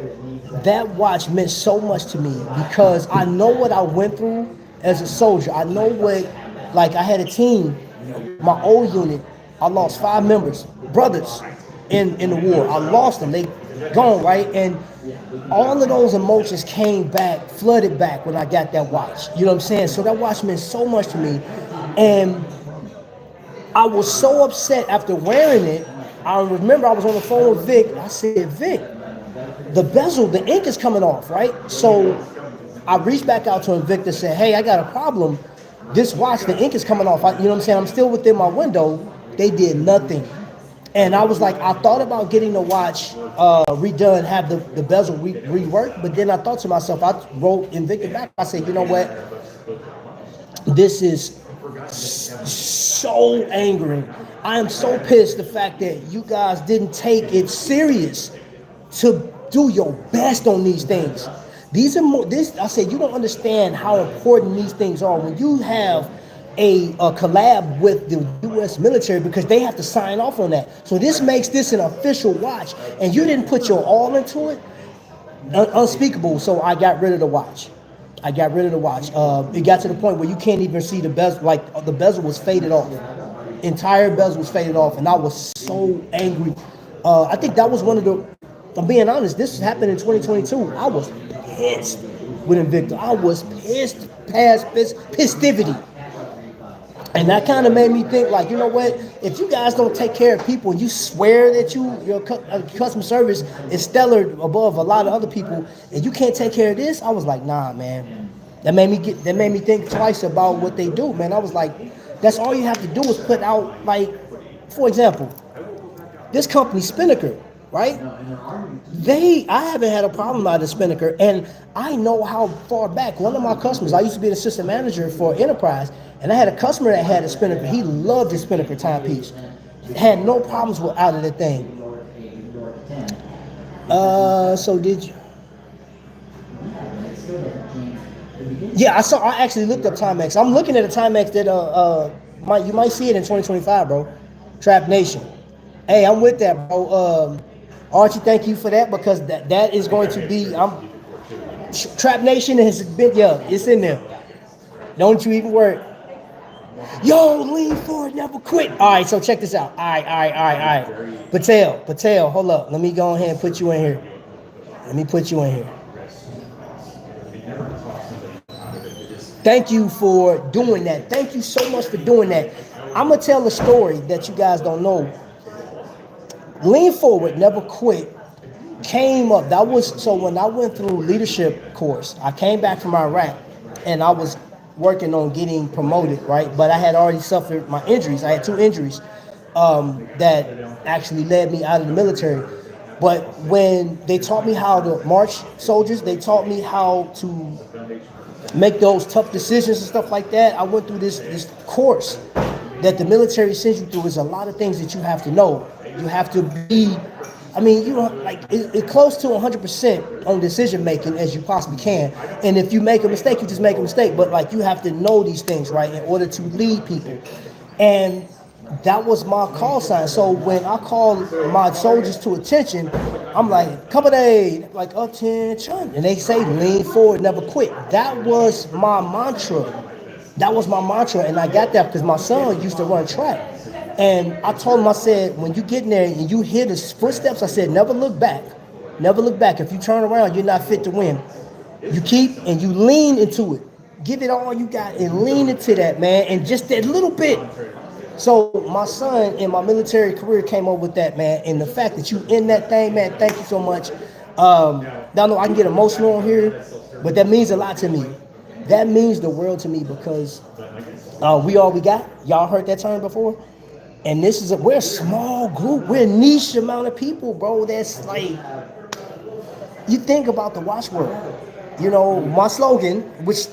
that watch meant so much to me because I know what I went through as a soldier. I know what, like I had a team, my old unit, I lost 5 members, brothers, in the war. I lost them. They gone, right? And all of those emotions came back, flooded back when I got that watch. You know what I'm saying? So that watch meant so much to me. And I was so upset after wearing it. I remember I was on the phone with Vic. I said, Vic, the bezel, the ink is coming off, right? So I reached back out to him, Victor said, hey, I got a problem. This watch, the ink is coming off. You know what I'm saying? I'm still within my window. They did nothing. And I was like, I thought about getting the watch redone, have the bezel reworked, but then I thought to myself, I wrote in Victor back, I said, you know what? This is so angering. I am so pissed the fact that you guys didn't take it serious to do your best on these things. These are more, this, I said, you don't understand how important these things are when you have a collab with the U.S. military because they have to sign off on that. So this makes this an official watch, and you didn't put your all into it. Unspeakable. So I got rid of the watch. It got to the point where you can't even see the bezel. Like the bezel was faded off. Entire bezel was faded off, and I was so angry. I think that was one of the. I'm being honest. This happened in 2022. I was pissed with Invicta. I was pissed past pistivity. And that kind of made me think, like, you know what? If you guys don't take care of people, and you swear that your customer service is stellar above a lot of other people, and you can't take care of this, I was like, nah, man. That made me think twice about what they do, man. I was like, that's all you have to do is put out, like, for example, this company Spinnaker, right? I haven't had a problem out of Spinnaker, and I know how far back. One of my customers, I used to be an assistant manager for Enterprise, and I had a customer that had a Spinnaker. He loved his Spinnaker timepiece. Had no problems with out of the thing. So did you? Yeah, I actually looked up Timex. I'm looking at a Timex that you might see it in 2025, bro. Trap Nation. Hey, I'm with that, bro. Archie, thank you for that because that is going to be. Trap Nation has been, it's in there. Don't you even worry. Yo, lean forward, never quit. All right, so check this out. All right. Patel, hold up. Let me go ahead and put you in here. Thank you for doing that. Thank you so much for doing that. I'm going to tell a story that you guys don't know. Lean forward, never quit came up. So when I went through leadership course, I came back from Iraq and I was working on getting promoted, right? But I had already suffered my injuries. I had 2 injuries that actually led me out of the military. But when they taught me how to march soldiers, they taught me how to make those tough decisions and stuff like that. I went through this course that the military sends you through. Is a lot of things that you have to know. You have to be, you don't like it's close to 100% on decision making as you possibly can. And if you make a mistake, you just make a mistake. But like you have to know these things, right, in order to lead people. And that was my call sign. So when I call my soldiers to attention, I'm like, company, like attention. And they say, lean forward, never quit. That was my mantra. And I got that because my son used to run track. And I told him, I said, when you get in there and you hear the footsteps, I said, never look back. Never look back. If you turn around, you're not fit to win. You keep and you lean into it. Give it all you got and lean into that, man. And just that little bit. So my son in my military career came up with that, man. And the fact that you in that thing, man, thank you so much. I know I can get emotional on here, but that means a lot to me. That means the world to me because we all we got. Y'all heard that term before? And we're a small group. We're a niche amount of people, bro. That's like, you think about the watch world. You know, my slogan, which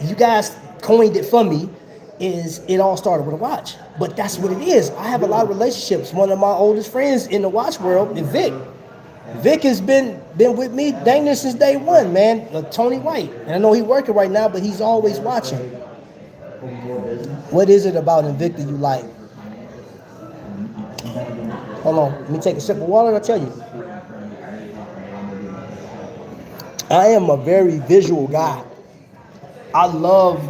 you guys coined it for me, is it all started with a watch. But that's what it is. I have a lot of relationships. One of my oldest friends in the watch world is Vic. Vic has been with me dang near since day one, man. Tony White. And I know he's working right now, but he's always watching. What is it about Invicta you like? Hold on, let me take a sip of water and I'll tell you. I am a very visual guy. I love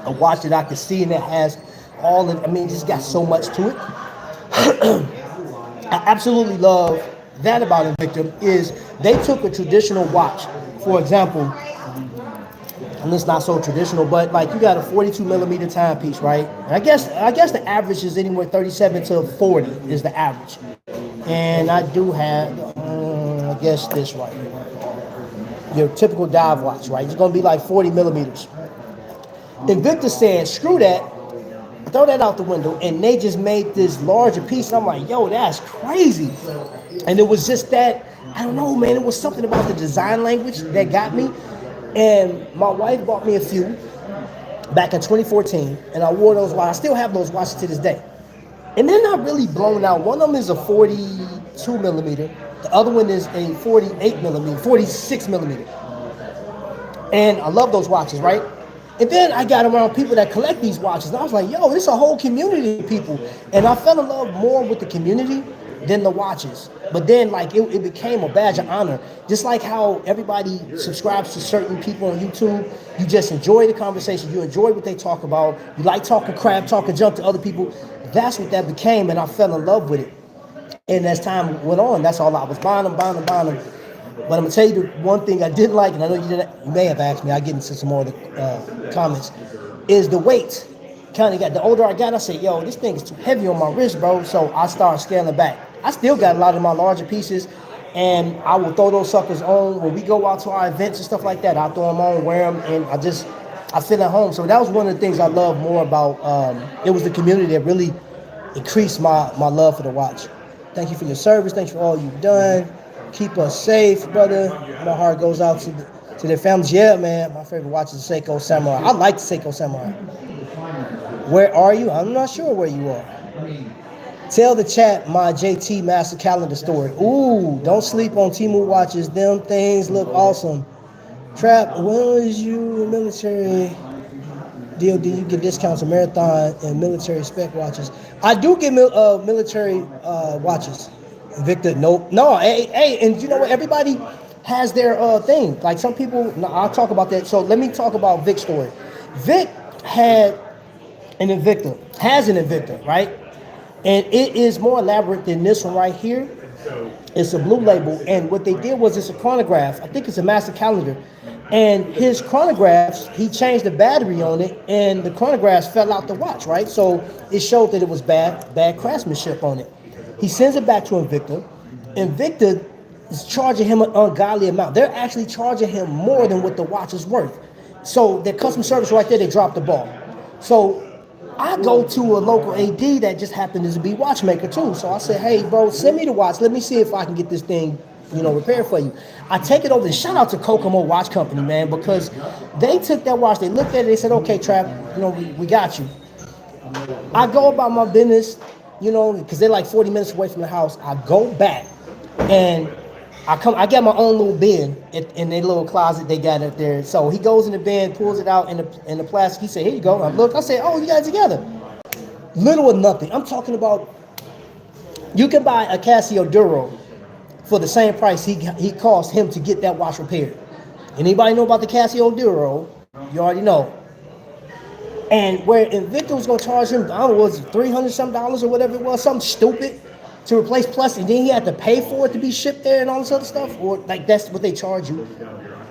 a watch that I can see and it has all of, I mean, it just got so much to it. I absolutely love that about Invicta is they took a traditional watch, for example, and it's not so traditional, but like you got a 42 millimeter timepiece, right? And I guess the average is anywhere 37 to 40 is the average. And I do have, I guess this right here, your typical dive watch, right? It's gonna be like 40 millimeters. Invicta said, screw that, throw that out the window, and they just made this larger piece. And I'm like, yo, that's crazy. And it was just that, I don't know, man, it was something about the design language that got me. And my wife bought me a few back in 2014, and I wore those watches. I still have those watches to this day. And they're not really blown out. One of them is a 42 millimeter. The other one is a 48 millimeter, 46 millimeter. And I love those watches, right? And then I got around people that collect these watches. And I was like, yo, it's a whole community of people. And I fell in love more with the community than the watches. But then like it became a badge of honor. Just like how everybody subscribes to certain people on YouTube. You just enjoy the conversation. You enjoy what they talk about. You like talking crap, talking junk to other people. That's what that became, and I fell in love with it. And as time went on, that's all I was buying them. But I'm gonna tell you the one thing I didn't like, and I know you may have asked me. I get into some more of the comments. Is the weight. Kind of got the older I got, I said, yo, this thing is too heavy on my wrist, bro. So I started scaling back. I still got a lot of my larger pieces, and I will throw those suckers on when we go out to our events and stuff like that. I throw them on, wear them, and I feel at home. So that was one of the things I love more about. It was the community that really increased my love for the watch. Thank you for your service. Thanks for all you've done. Keep us safe, brother. My heart goes out to their families. Yeah, man. My favorite watch is the Seiko Samurai. I like the Seiko Samurai. Where are you? I'm not sure where you are. Tell the chat my JT Master Calendar story. Ooh, don't sleep on Temu watches. Them things look awesome. Trap, when was you in military? DOD, you get discounts on marathon and military spec watches. I do get military watches. Victor, nope. No, hey, and you know what? Everybody has their thing. Like some people, I'll talk about that. So let me talk about Vic's story. Vic has an Invicta, right? And it is more elaborate than this one right here. It's a blue label, and what they did was it's a chronograph. I think it's a master calendar. And his chronographs, he changed the battery on it, and the chronographs fell out the watch, right? So it showed that it was bad craftsmanship on it. He sends it back to Invicta. Invicta is charging him an ungodly amount. They're actually charging him more than what the watch is worth. So their customer service right there, they dropped the ball. So I go to a local AD that just happened to be watchmaker too. So I said, hey, bro, send me the watch. Let me see if I can get this thing, repaired for you. I take it over, and shout out to Kokomo Watch Company, man, because they took that watch, they looked at it, they said, okay, Trap, we got you. I go about my business, because they're like 40 minutes away from the house. I go back, and I got my own little bin in their little closet they got up there. So he goes in the bin, pulls it out in the plastic. He said, here you go. I look, I said, oh, you got it together. Little or nothing. I'm talking about, you can buy a Casio Duro for the same price he cost him to get that watch repaired. Anybody know about the Casio Duro? You already know. And where Invicta was going to charge him, I don't know, was it $300 some or whatever it was, something stupid to replace Plus, and then he had to pay for it to be shipped there and all this other stuff, or like that's what they charge you.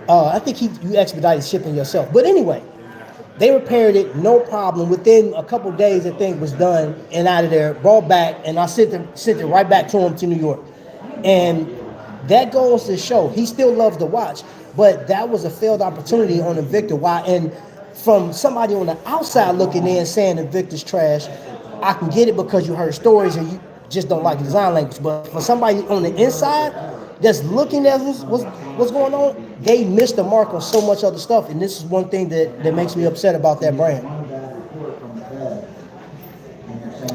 I think you expedited shipping yourself. But anyway, they repaired it, no problem. Within a couple of days, the thing was done and out of there, brought back, and I sent it right back to him to New York. And that goes to show he still loves the watch, but that was a failed opportunity on Invicta. Why? And from somebody on the outside looking in saying Invicta's trash, I can get it because you heard stories and you just don't like the design language. But for somebody on the inside that's looking at what's going on, they missed the mark on so much other stuff. And this is one thing that makes me upset about that brand.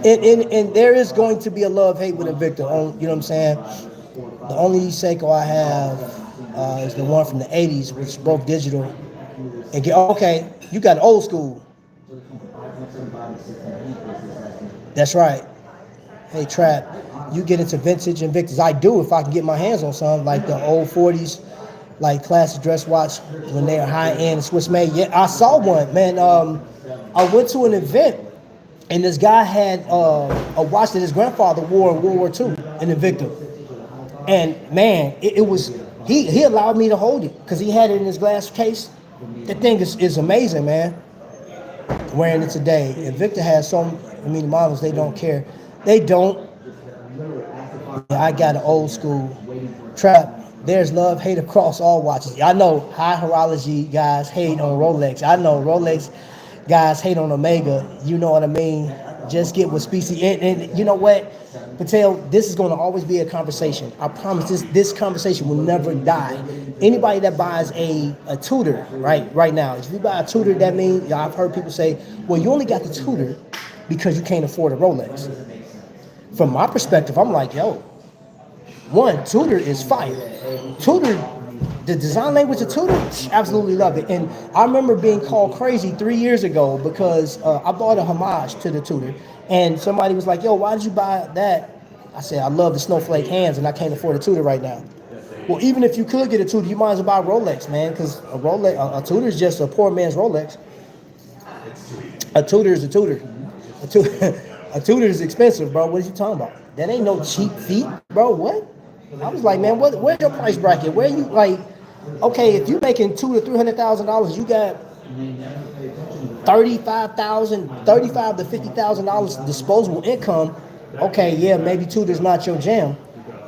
And there is going to be a love-hate with Invicta. You know what I'm saying? The only Seiko I have is the one from the 80s, which is both digital. And okay, you got old school. That's right. Hey, Trap, you get into vintage Invictas. I do if I can get my hands on some, like the old 40s like classic dress watch when they are high end Swiss made. Yeah, I saw one, man. I went to an event and this guy had a watch that his grandfather wore in World War II, an Invicta. And man, it was he allowed me to hold it because he had it in his glass case. That thing is amazing, man. Wearing it today. Invicta has the models, they don't care. They don't. I got an old school trap. There's love, hate across all watches. I know high horology guys hate on Rolex. I know Rolex guys hate on Omega. You know what I mean? Just get with species. And you know what, Patel, this is going to always be a conversation. I promise this conversation will never die. Anybody that buys a Tudor right now, if you buy a Tudor, that means, I've heard people say, well, you only got the Tudor because you can't afford a Rolex. From my perspective, I'm like, yo, one, Tudor is fire. Tudor, the design language of Tudor, absolutely love it. And I remember being called crazy 3 years ago because I bought a homage to the Tudor. And somebody was like, yo, why did you buy that? I said, I love the snowflake hands and I can't afford a Tudor right now. Well, even if you could get a Tudor, you might as well buy a Rolex, man, because a Tudor is just a poor man's Rolex. A Tudor is a Tudor. A Tudor is expensive, bro. What are you talking about? That ain't no cheap feet, bro. What? I was like, man, where's your price bracket? Where you like? Okay, if you're making $200,000 to $300,000, you got $35,000 to $50,000 disposable income. Okay, yeah, maybe Tudor's not your jam,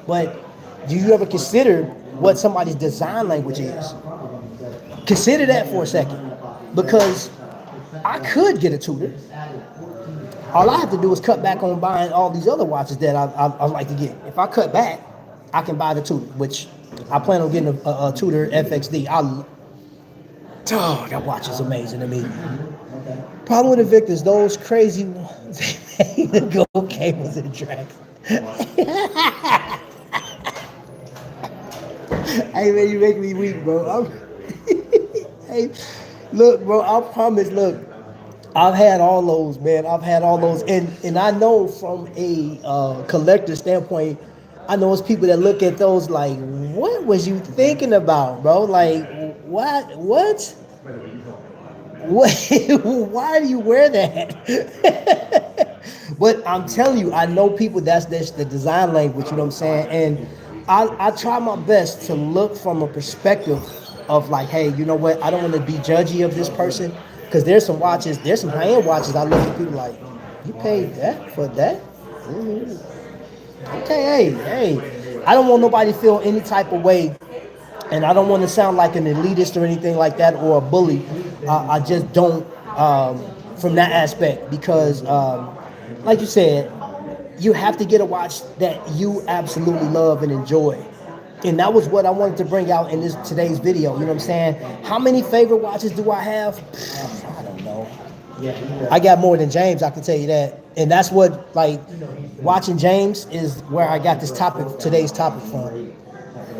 but do you ever consider what somebody's design language is? Consider that for a second, because I could get a Tudor. All I have to do is cut back on buying all these other watches that I like to get. If I cut back, I can buy the Tudor, which I plan on getting a Tudor FXD. That watch is amazing to me. Problem with the Invictus, those crazy ones, they made the gold cables and tracks. Hey man, you make me weak, bro. Hey, look, bro, I promise, look, I've had all those, man. I've had all those. And I know from a collector standpoint, I know it's people that look at those like, what was you thinking about, bro? Like, what? Why do you wear that? But I'm telling you, I know people that's the design language, you know what I'm saying? And I try my best to look from a perspective of like, hey, you know what? I don't want to be judgy of this person, because there's some high-end watches I look at people like, you paid that for that? Okay, hey, I don't want nobody to feel any type of way, and I don't want to sound like an elitist or anything like that or a bully. I just don't from that aspect, because like you said, you have to get a watch that you absolutely love and enjoy. And that was what I wanted to bring out in today's video. You know what I'm saying? How many favorite watches do I have? I don't know. I got more than James, I can tell you that. And that's what, like, watching James is where I got today's topic from.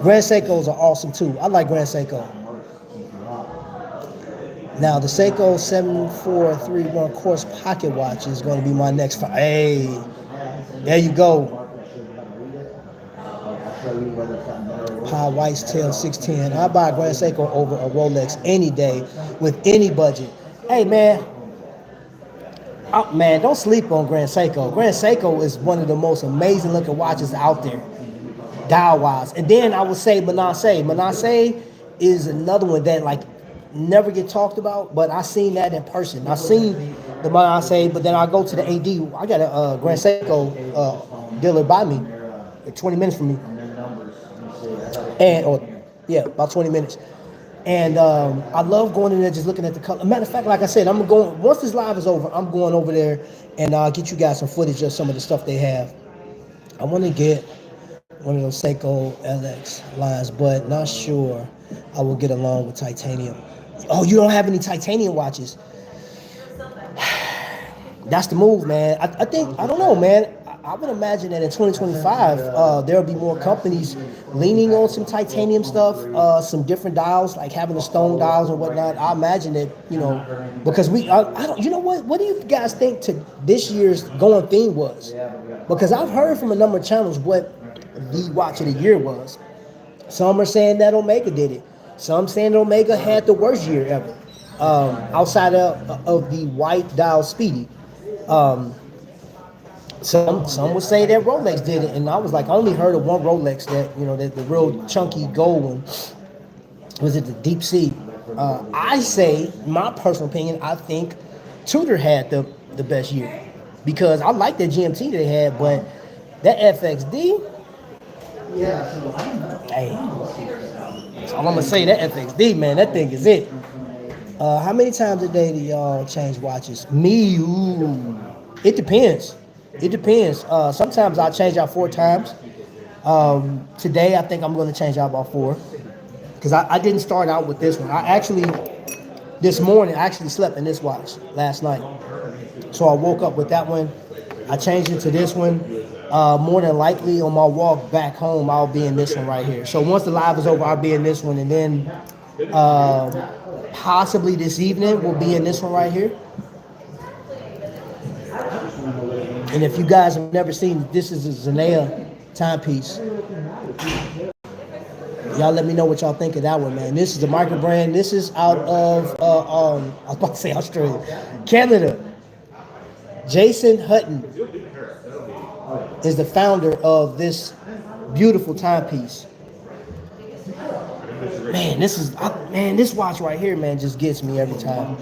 Grand Seikos are awesome too. I like Grand Seiko. Now the Seiko 7431 Quartz pocket watch is going to be my next. Hey, there you go. High White's Tail 610. I buy a Grand Seiko over a Rolex any day with any budget. Hey man, don't sleep on Grand Seiko. Grand Seiko is one of the most amazing looking watches out there, dial wise. And then I would say Manasseh. Manasseh is another one that like never get talked about, but I seen that in person. I seen the Manasseh, but then I go to the AD. I got a Grand Seiko dealer by me, like 20 minutes from me. About 20 minutes. And I love going in there just looking at the color. Matter of fact, like I said, once this live is over, I'm going over there and I'll get you guys some footage of some of the stuff they have. I want to get one of those Seiko LX lines, but not sure I will get along with titanium. Oh, you don't have any titanium watches? That's the move, man. I think, I don't know, man. I would imagine that in 2025, there'll be more companies leaning on some titanium stuff, some different dials, like having the stone dials and whatnot. I imagine that, because I don't, you know what do you guys think this year's going theme was? Because I've heard from a number of channels what the watch of the year was. Some are saying that Omega did it. Some saying Omega had the worst year ever, outside of the white dial Speedy. Um, some would say that Rolex did it, and I was like, I only heard of one Rolex that that the real chunky gold one was it the Deep Sea. I say, my personal opinion, I think Tudor had the best year because I like that GMT they had, but that FXD, hey, so I'm gonna say that FXD, man, that thing is it. How many times a day do y'all change watches? Me, ooh, it depends. It depends. Sometimes I change out 4 times. Today, I think I'm going to change out about 4 because I didn't start out with this one. This morning, I actually slept in this watch last night. So I woke up with that one. I changed it to this one. More than likely, on my walk back home, I'll be in this one right here. So once the live is over, I'll be in this one, and then possibly this evening we'll be in this one right here. And if you guys have never seen, this is a Zanea timepiece. Y'all let me know what y'all think of that one, man. This is a micro brand. This is out of I was about to say Australia, Canada. Jason Hutton is the founder of this beautiful timepiece. Man, this watch right here, man, just gets me every time.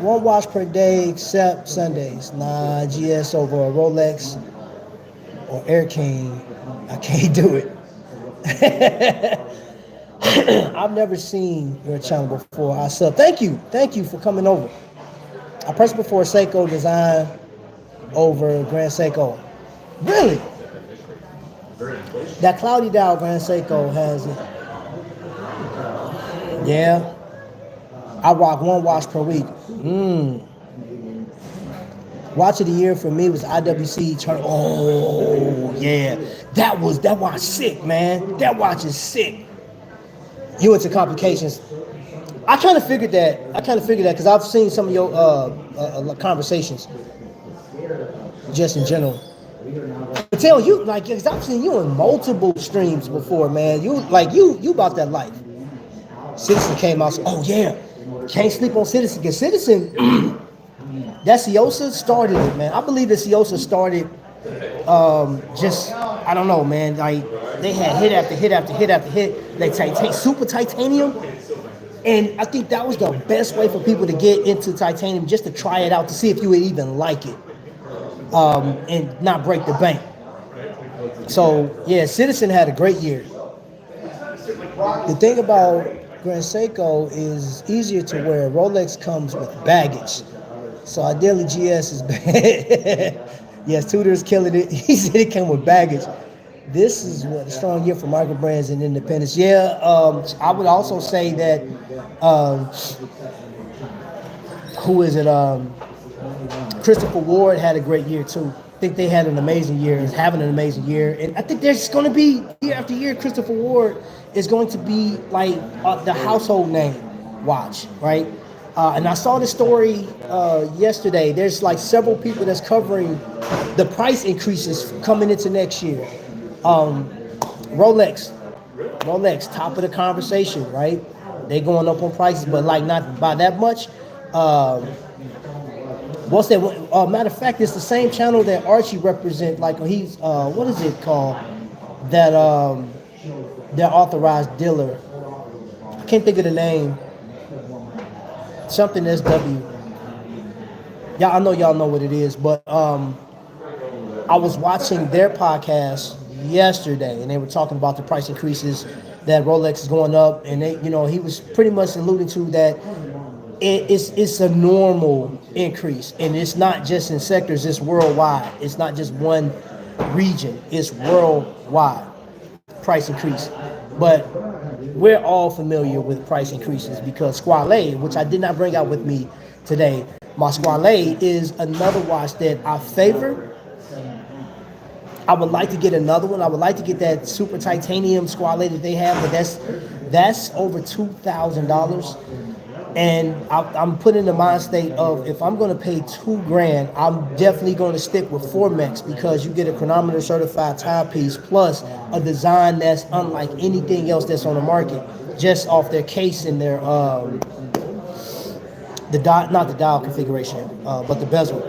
One watch per day except Sundays. Nah, GS over a Rolex or Air King. I can't do it. I've never seen your channel before. I sub. Thank you for coming over. I pressed before Seiko design over Grand Seiko. Really? That cloudy dial Grand Seiko has it. Yeah. I rock one watch per week. Watch of the year for me was IWC turn. Oh yeah, that watch sick, man. That watch is sick. You into complications? I kind of figured that because I've seen some of your conversations, just in general. I tell you, like, because I've seen you in multiple streams before, man. You about that life. Citizen came out. Oh yeah. Can't sleep on Citizen. Because Citizen, that Ciosa started it, man. I believe that Ciosa started I don't know, man. Like, they had hit after hit after hit after hit. They super titanium. And I think that was the best way for people to get into titanium, just to try it out to see if you would even like it. And not break the bank. So, yeah, Citizen had a great year. The thing about Grand Seiko is easier to wear. Rolex comes with baggage. So ideally GS is bad. Yes, Tudor's killing it. He said it came with baggage. This is a strong year for micro brands and independents. Yeah, I would also say that who is it? Christopher Ward had a great year too. I think they had an amazing year, is having an amazing year. And I think there's going to be, year after year, Christopher Ward is going to be like the household name watch, right? And I saw this story yesterday. There's like several people that's covering the price increases coming into next year. Rolex, top of the conversation, right? They going up on prices, but like not by that much. What's that? Matter of fact, it's the same channel that Archie represent. Like he's what is it called? That their authorized dealer. I can't think of the name. Something SW. Yeah, I know y'all know what it is, but I was watching their podcast yesterday, and they were talking about the price increases that Rolex is going up, and they, he was pretty much alluding to that it's a normal increase, and it's not just in sectors, it's worldwide. It's not just one region, it's worldwide price increase. But we're all familiar with price increases because Squale, which I did not bring out with me today, my Squale is another watch that I favor. I would like to get another one. I would like to get that super titanium Squale that they have, but that's over $2,000. And I'm put in the mind state of if I'm going to pay $2,000, I'm definitely going to stick with Formex because you get a chronometer certified timepiece plus a design that's unlike anything else that's on the market, just off their case and their the dial, not the dial configuration, but the bezel,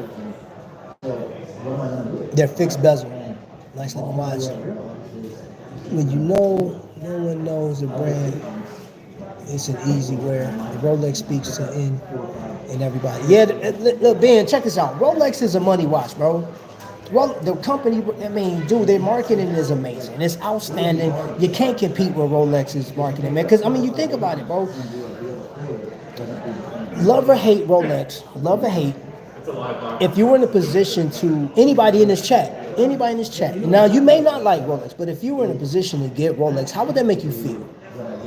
their fixed bezel. Nice looking watch. When you know no one knows the brand, it's an easy wear. The Rolex speaks to in everybody. Yeah, look, Ben, check this out. Rolex is a money watch, bro. Well, the company, I mean, dude, their marketing is amazing. It's outstanding. You can't compete with Rolex's marketing, man. Because, I mean, you think about it, bro. Love or hate Rolex, love or hate. If you were in a position to, anybody in this chat, now you may not like Rolex, but if you were in a position to get Rolex, how would that make you feel?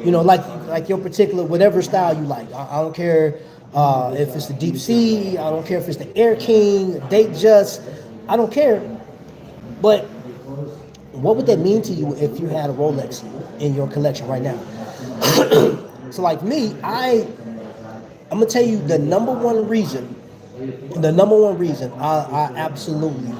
You know, like your particular, whatever style you like. I don't care if it's the Deep Sea, I don't care if it's the Air King, Date Just, I don't care. But what would that mean to you if you had a Rolex in your collection right now? So like me, I'm gonna tell you the number one reason I absolutely,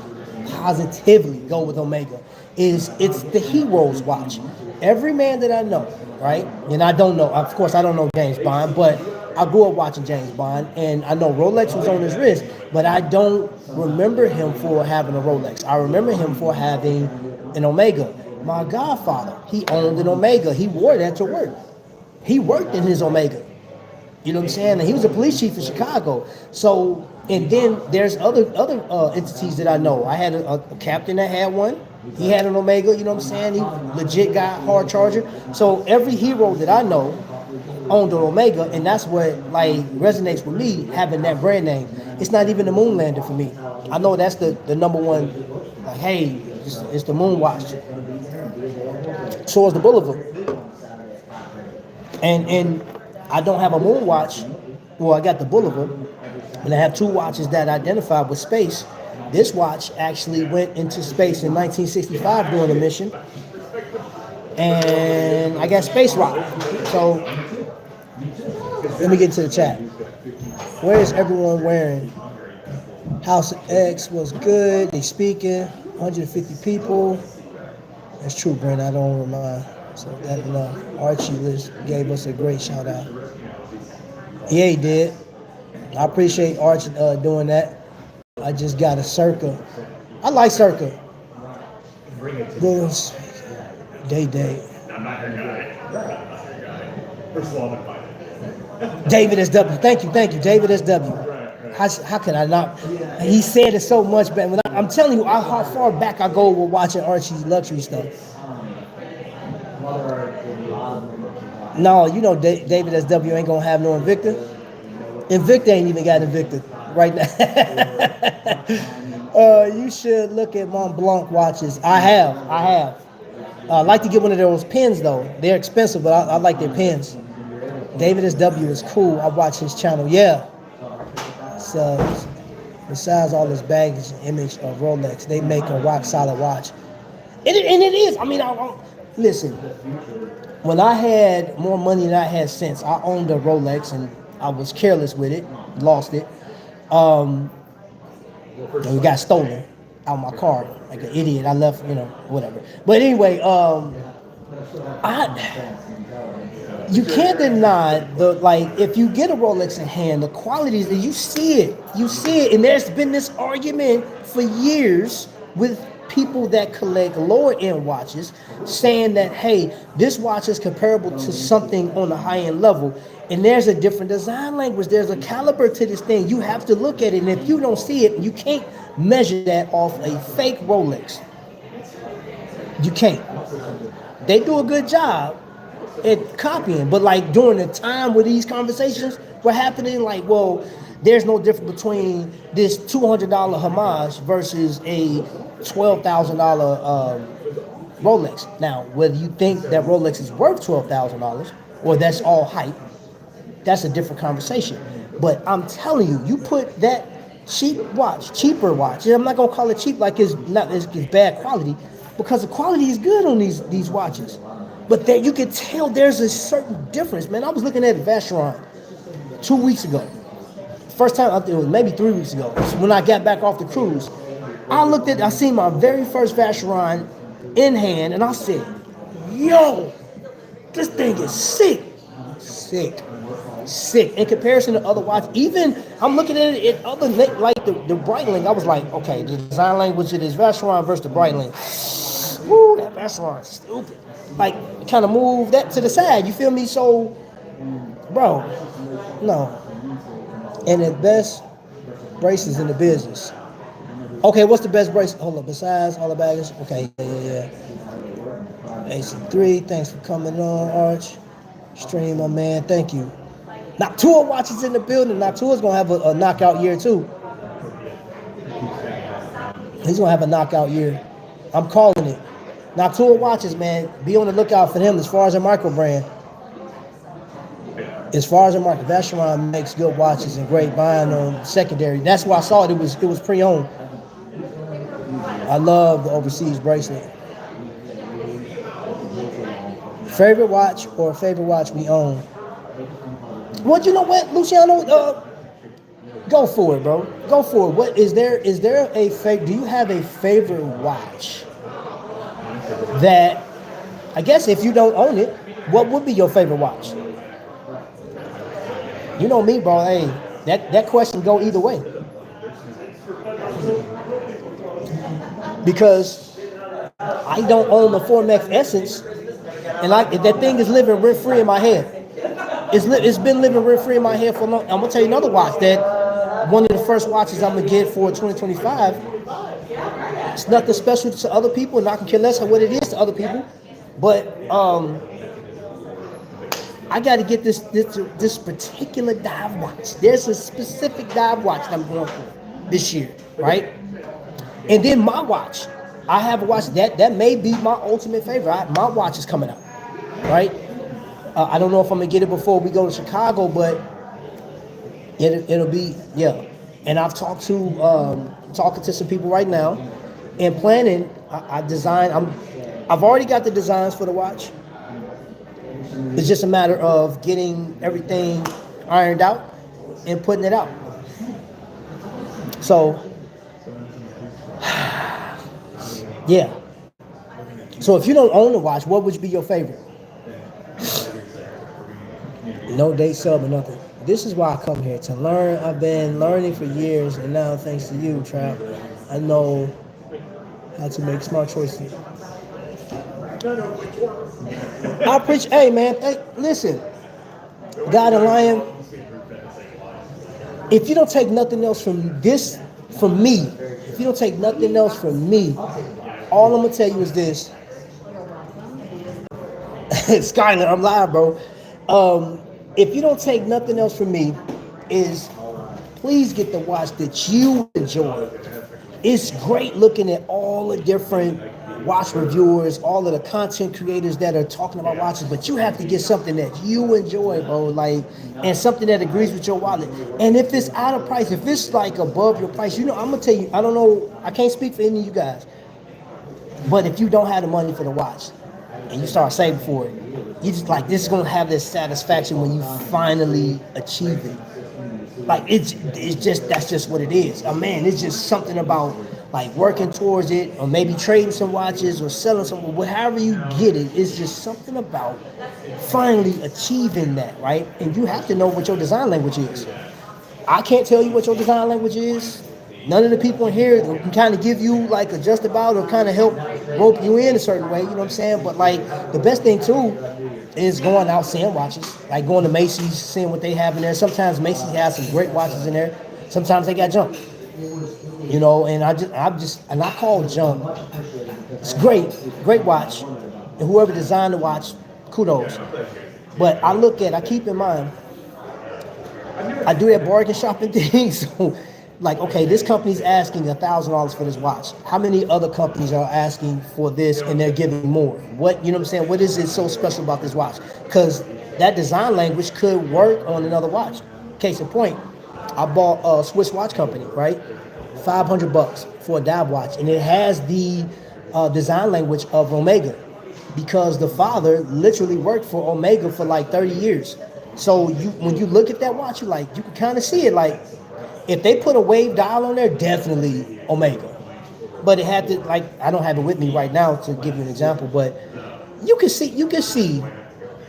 positively go with Omega is it's the hero's watch. Every man that I know, right? And I don't know, of course, I don't know James Bond, but I grew up watching James Bond, and I know Rolex was on his wrist, but I don't remember him for having a Rolex. I remember him for having an Omega. My godfather, he owned an Omega. He wore that to work. He worked in his Omega. You know what I'm saying? And he was a police chief in Chicago. So, and then there's other entities that I know. I had a captain that had one. He had an Omega, you know what I'm saying? He legit got hard charger. So every hero that I know owned an Omega, and that's what like resonates with me, having that brand name. It's not even the Moonlander for me. I know that's the number one, like, hey, it's the Moon watch. So is the Boulevard. And I don't have a Moon watch. Well, I got the Boulevard, and I have two watches that identify with space. This watch actually went into space in 1965 during a mission, and I got Space Rock. So let me get into the chat. Where is everyone wearing? House X was good. They speaking. 150 people. That's true, Brent. I don't remind. So that enough. Archie List gave us a great shout out. Yeah, he did. I appreciate Archie doing that. I just got a Circa. I like Circa. Bulls. Day. I'm not your guy. First of all, I'm invited. David SW. Thank you, David SW. How can I not? He said it so much, but I'm telling you how far back I go with watching Archie's luxury stuff. No, you know David SW ain't gonna have no Invicta. Invicta ain't even got Invicta right now. You should look at Mont Blanc watches. I have. I like to get one of those pins though. They're expensive, but I like their pins. David SW is cool. I watch his channel. Yeah. So besides all this baggage image of Rolex, they make a rock solid watch. And it is. I mean, listen. When I had more money than I had sense, I owned a Rolex and I was careless with it, lost it. And it got stolen out of my car like an idiot. I left, whatever. But anyway, you can't deny if you get a Rolex in hand, the qualities, you see it. And there's been this argument for years with people that collect lower end watches saying that, hey, this watch is comparable to something on the high end level. And there's a different design language. There's a caliber to this thing. You have to look at it. And if you don't see it, you can't measure that off a fake Rolex. You can't. They do a good job at copying, but like during the time where these conversations were happening, like, well, there's no difference between this $200 homage versus a $12,000 Rolex. Now, whether you think that Rolex is worth $12,000 or that's all hype, that's a different conversation. But I'm telling you, you put that cheaper watch, and I'm not gonna call it cheap like it's bad quality, because the quality is good on these watches. But that you can tell there's a certain difference, man. I was looking at Vacheron. 2 weeks ago. First time, I think it was maybe 3 weeks ago, when I got back off the cruise. I seen my very first Vacheron in hand, and I said, yo, this thing is sick. Sick. In comparison to other watches, even I'm looking at it at other, like the Breitling, I was like, okay, the design language of this Vacheron versus the Breitling. Woo, that Vacheron is stupid. Like, kind of move that to the side, you feel me? So, bro, no. And the best braces in the business. Okay, what's the best brace? Hold up, besides all the baggage? Okay, yeah. AC3, thanks for coming on, Arch. Stream, my man, thank you. Noctua watches in the building. Noctua's gonna have a knockout year too. He's gonna have a knockout year. I'm calling it. Noctua watches, man, be on the lookout for him as far as a micro brand. As far as a market, Vacheron makes good watches and great buying on secondary. That's why I saw it. It was pre-owned. I love the overseas bracelet. Favorite watch or favorite watch we own? Well, you know what, Luciano? Go for it, bro. Go for it. What is there a favorite? Do you have a favorite watch that, I guess if you don't own it, what would be your favorite watch? You know me, bro. Hey, that question go either way. Because I don't own the Formex Essence, and that thing is living rent free in my head. It's been living rent free in my head for long. I'm gonna tell you another watch that one of the first watches I'm gonna get for 2025. It's nothing special to other people, and I can care less what it is to other people. But I got to get this particular dive watch. There's a specific dive watch that I'm going for this year, right? And then my watch. I have a watch that may be my ultimate favorite. My watch is coming out, right? I don't know if I'm going to get it before we go to Chicago, but it'll be, yeah. And I've talked to, talking to some people right now and planning. I've already got the designs for the watch. It's just a matter of getting everything ironed out and putting it out. So, yeah. So if you don't own the watch, what would be your favorite? No date sub or nothing. This is why I come here, to learn. I've been learning for years, and now thanks to you, Trap, I know how to make smart choices. I appreciate, hey man, listen, God and Lion, if you don't take nothing else from this, from me, if you don't take nothing else from me, all I'm gonna tell you is this. Skyler, I'm live, bro. If you don't take nothing else from me, is please get the watch that you enjoy. It's great looking at all the different watch reviewers, all of the content creators that are talking about watches, but you have to get something that you enjoy, bro, like, and something that agrees with your wallet. And if it's out of price, if it's like above your price, you know, I'm gonna tell you, I don't know, I can't speak for any of you guys, but if you don't have the money for the watch and you start saving for it, you just like, this is gonna have this satisfaction when you finally achieve it. Like, it's just, that's just what it is. Oh man, it's just something about like working towards it, or maybe trading some watches or selling some, however you get it, it's just something about finally achieving that, right? And you have to know what your design language is. I can't tell you what your design language is. None of the people in here can kind of give you like a just about or kind of help rope you in a certain way, you know what I'm saying? But like, the best thing too is going out seeing watches, like going to Macy's, seeing what they have in there. Sometimes Macy's has some great watches in there. Sometimes they got junk. You know, and I call junk. It's great watch. And whoever designed the watch, kudos. But I keep in mind, I do that bargain shopping thing. So, like, okay, this company's asking $1,000 for this watch. How many other companies are asking for this and they're giving more? What, you know what I'm saying? What is it so special about this watch? Because that design language could work on another watch. Case in point, I bought a Swiss watch company, right? $500 for a dive watch, and it has the design language of Omega, because the father literally worked for Omega for like 30 years. So when you look at that watch, you can kind of see it. Like if they put a wave dial on there, definitely Omega. But it had to I don't have it with me right now to give you an example, but you can see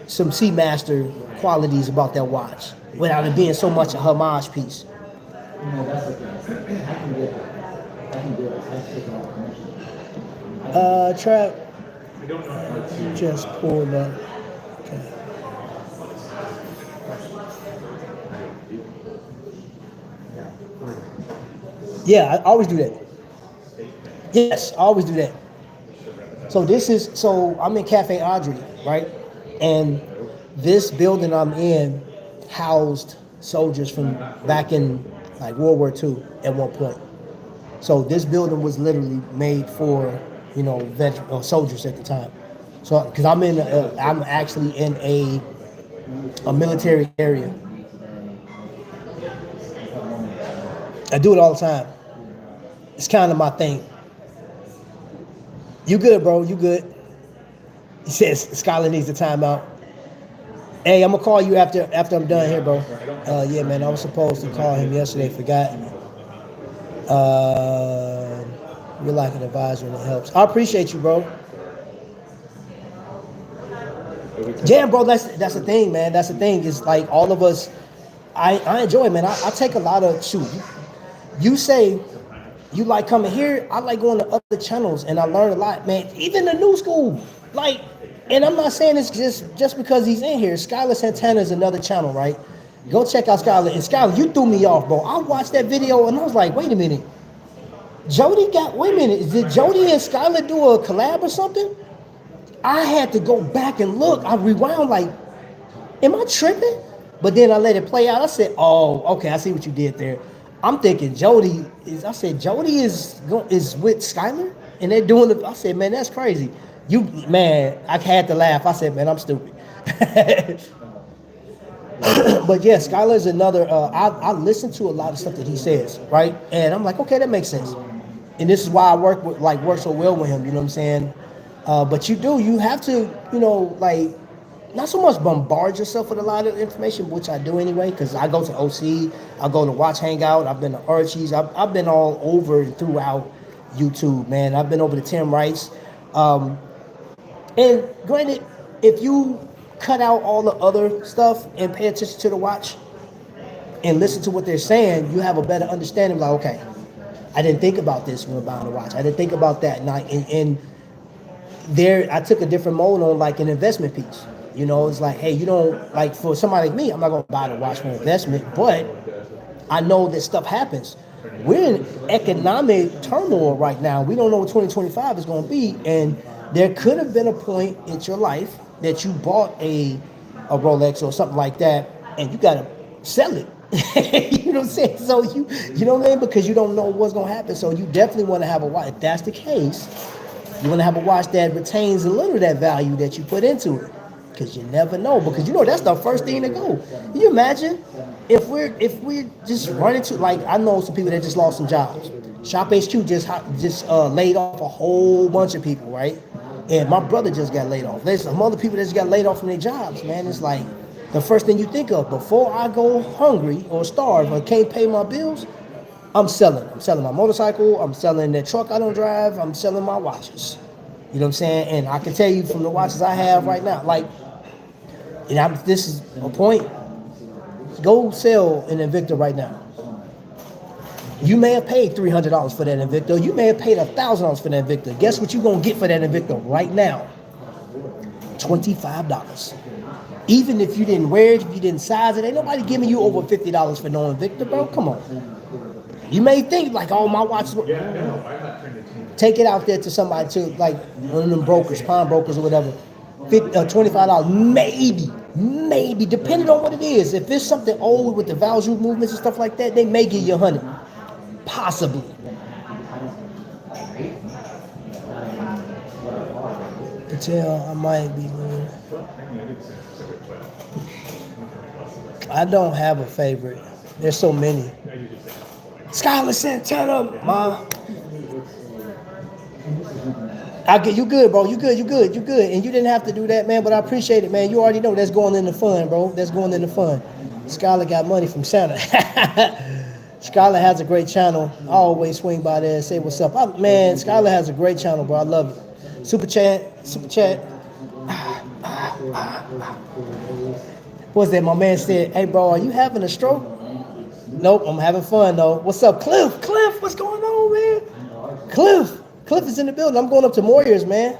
some Seamaster qualities about that watch without it being so much a homage piece. Trap just pulled up. Okay. Yeah, I always do that. Yes, I always do that. So I'm in Cafe Audrey, right? And this building I'm in housed soldiers from back in like World War II at one point. So this building was literally made for, soldiers at the time. So because I'm actually in a military area. I do it all the time. It's kind of my thing. You good, bro? You good? He says Skylar needs a timeout. Hey, I'm gonna call you after I'm done here, bro. Yeah, man. I was supposed to call him yesterday, forgot. You're like an advisor, and it helps. I appreciate you, bro. Yeah, bro. That's the thing, man. That's the thing. Is like all of us. I enjoy it, man. I take a lot of shoot. You say you like coming here. I like going to other channels, and I learn a lot, man. Even the new school, like. And I'm not saying this just because he's in here. Skylar Santana is another channel, right? Go check out Skylar. And Skylar, you threw me off, bro. I watched that video and I was like, wait a minute. Wait a minute. Did Jody and Skylar do a collab or something? I had to go back and look. I rewound like, am I tripping? But then I let it play out. I said, oh, okay, I see what you did there. I'm thinking Jody is with Skylar and they're doing it. I said, man, that's crazy. I had to laugh. I said, man, I'm stupid. But yeah, Skylar is another. I listen to a lot of stuff that he says, right? And I'm like, okay, that makes sense. And this is why I work so well with him. You know what I'm saying? But you have to, not so much bombard yourself with a lot of information, which I do anyway, because I go to OC, I go to Watch Hangout, I've been to Archie's, I've been all over throughout YouTube, man. I've been over to Tim Wright's. And granted, if you cut out all the other stuff and pay attention to the watch and listen to what they're saying, you have a better understanding. Like, okay, I didn't think about this when buying a watch. I didn't think about that. And I took a different mode on like an investment piece. It's like, hey, for somebody like me, I'm not going to buy the watch for investment, but I know that stuff happens. We're in economic turmoil right now. We don't know what 2025 is going to be. And there could have been a point in your life that you bought a Rolex or something like that, and you got to sell it. You know what I'm saying? So you know what I mean? Because you don't know what's going to happen. So you definitely want to have a watch. If that's the case, you want to have a watch that retains a little of that value that you put into it. Because you never know. Because that's the first thing to go. Can you imagine if we're just running to, like, I know some people that just lost some jobs. Shop HQ just laid off a whole bunch of people, right? And my brother just got laid off. There's some other people that just got laid off from their jobs, man. It's like the first thing you think of before I go hungry or starve or can't pay my bills, I'm selling. I'm selling my motorcycle. I'm selling that truck I don't drive. I'm selling my watches. You know what I'm saying? And I can tell you from the watches I have right now, this is a point. Go sell an Invicta right now. You may have paid $300 for that Invicta. You may have paid $1,000 for that Invicta. Guess what you're going to get for that Invicta right now? $25. Even if you didn't wear it, if you didn't size it, ain't nobody giving you over $50 for no Invicta, bro. Come on. You may think like, oh, my watch. Take it out there to somebody, to like one of them brokers, pawn brokers or whatever. $25, maybe, depending on what it is. If it's something old with the value movements and stuff like that, they may give you $100. Possibly. Until I might be moving. I don't have a favorite. There's so many. Skylar Santana, Ma. I get you good, bro. You good, you good. And you didn't have to do that, man, but I appreciate it, man. You already know that's going in the fun, bro. That's going in the fun. Skylar got money from Santa. Skylar has a great channel. I always swing by there and say what's up. Man, Skylar has a great channel, bro. I love it. Super chat, super chat. What's that? My man said, hey, bro, are you having a stroke? Nope, I'm having fun, though. What's up, Cliff? Cliff, what's going on, man? Cliff. Cliff is in the building. I'm going up to Moyers, man.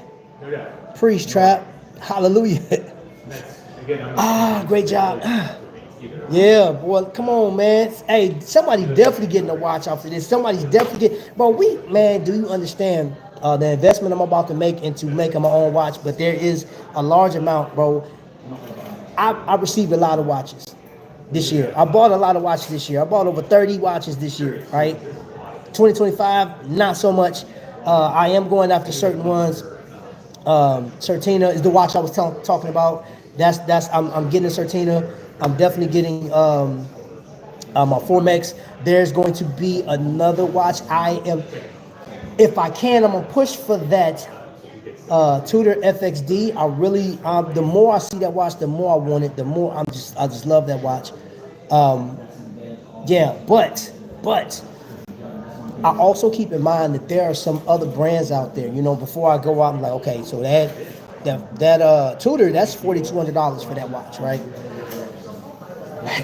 Priest Trap. Hallelujah. Great job. Yeah, boy, come on, man. Hey, somebody definitely getting a watch off of this. Somebody's definitely getting, bro, man, do you understand the investment I'm about to make into making my own watch? But there is a large amount, bro. I received a lot of watches this year. I bought a lot of watches this year. I bought over 30 watches this year, right? 2025, not so much. I am going after certain ones. Certina is the watch I was talking about. I'm getting a Certina. I'm definitely getting my Formex. There's going to be another watch. If I can, I'm gonna push for that Tudor FXD. I really, the more I see that watch, the more I want it. The more I just love that watch. Yeah, but I also keep in mind that there are some other brands out there. You know, before I go out, I'm like, okay, so that Tudor, that's $4,200 for that watch, right?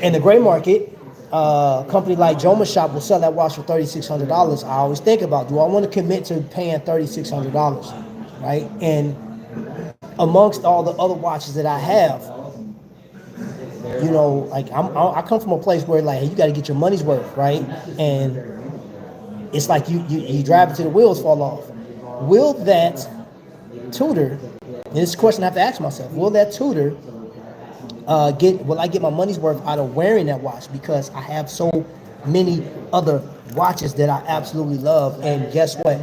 In the gray market, a company like Joma Shop will sell that watch for $3,600. I always think about, do I want to commit to paying $3,600, right? And amongst all the other watches that I have, you know, like I come from a place where like, hey, you got to get your money's worth, right? And it's like you drive it till the wheels fall off. Will that Tudor, and this is a question I have to ask myself, will that Tudor will I get my money's worth out of wearing that watch? Because I have so many other watches that I absolutely love. And guess what?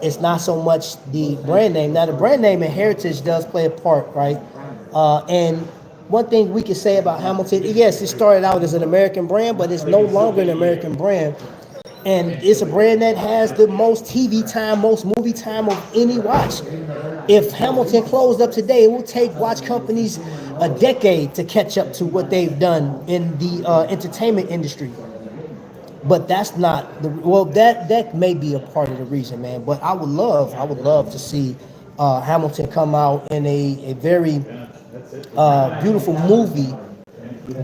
It's not so much the brand name. Now the brand name and heritage does play a part, right? And one thing we can say about Hamilton, yes, it started out as an American brand, but it's no longer an American brand. And it's a brand that has the most TV time, most movie time of any watch. If Hamilton closed up today, it will take watch companies a decade to catch up to what they've done in the entertainment industry. But that's not that may be a part of the reason, man. But I would love to see Hamilton come out in a very beautiful movie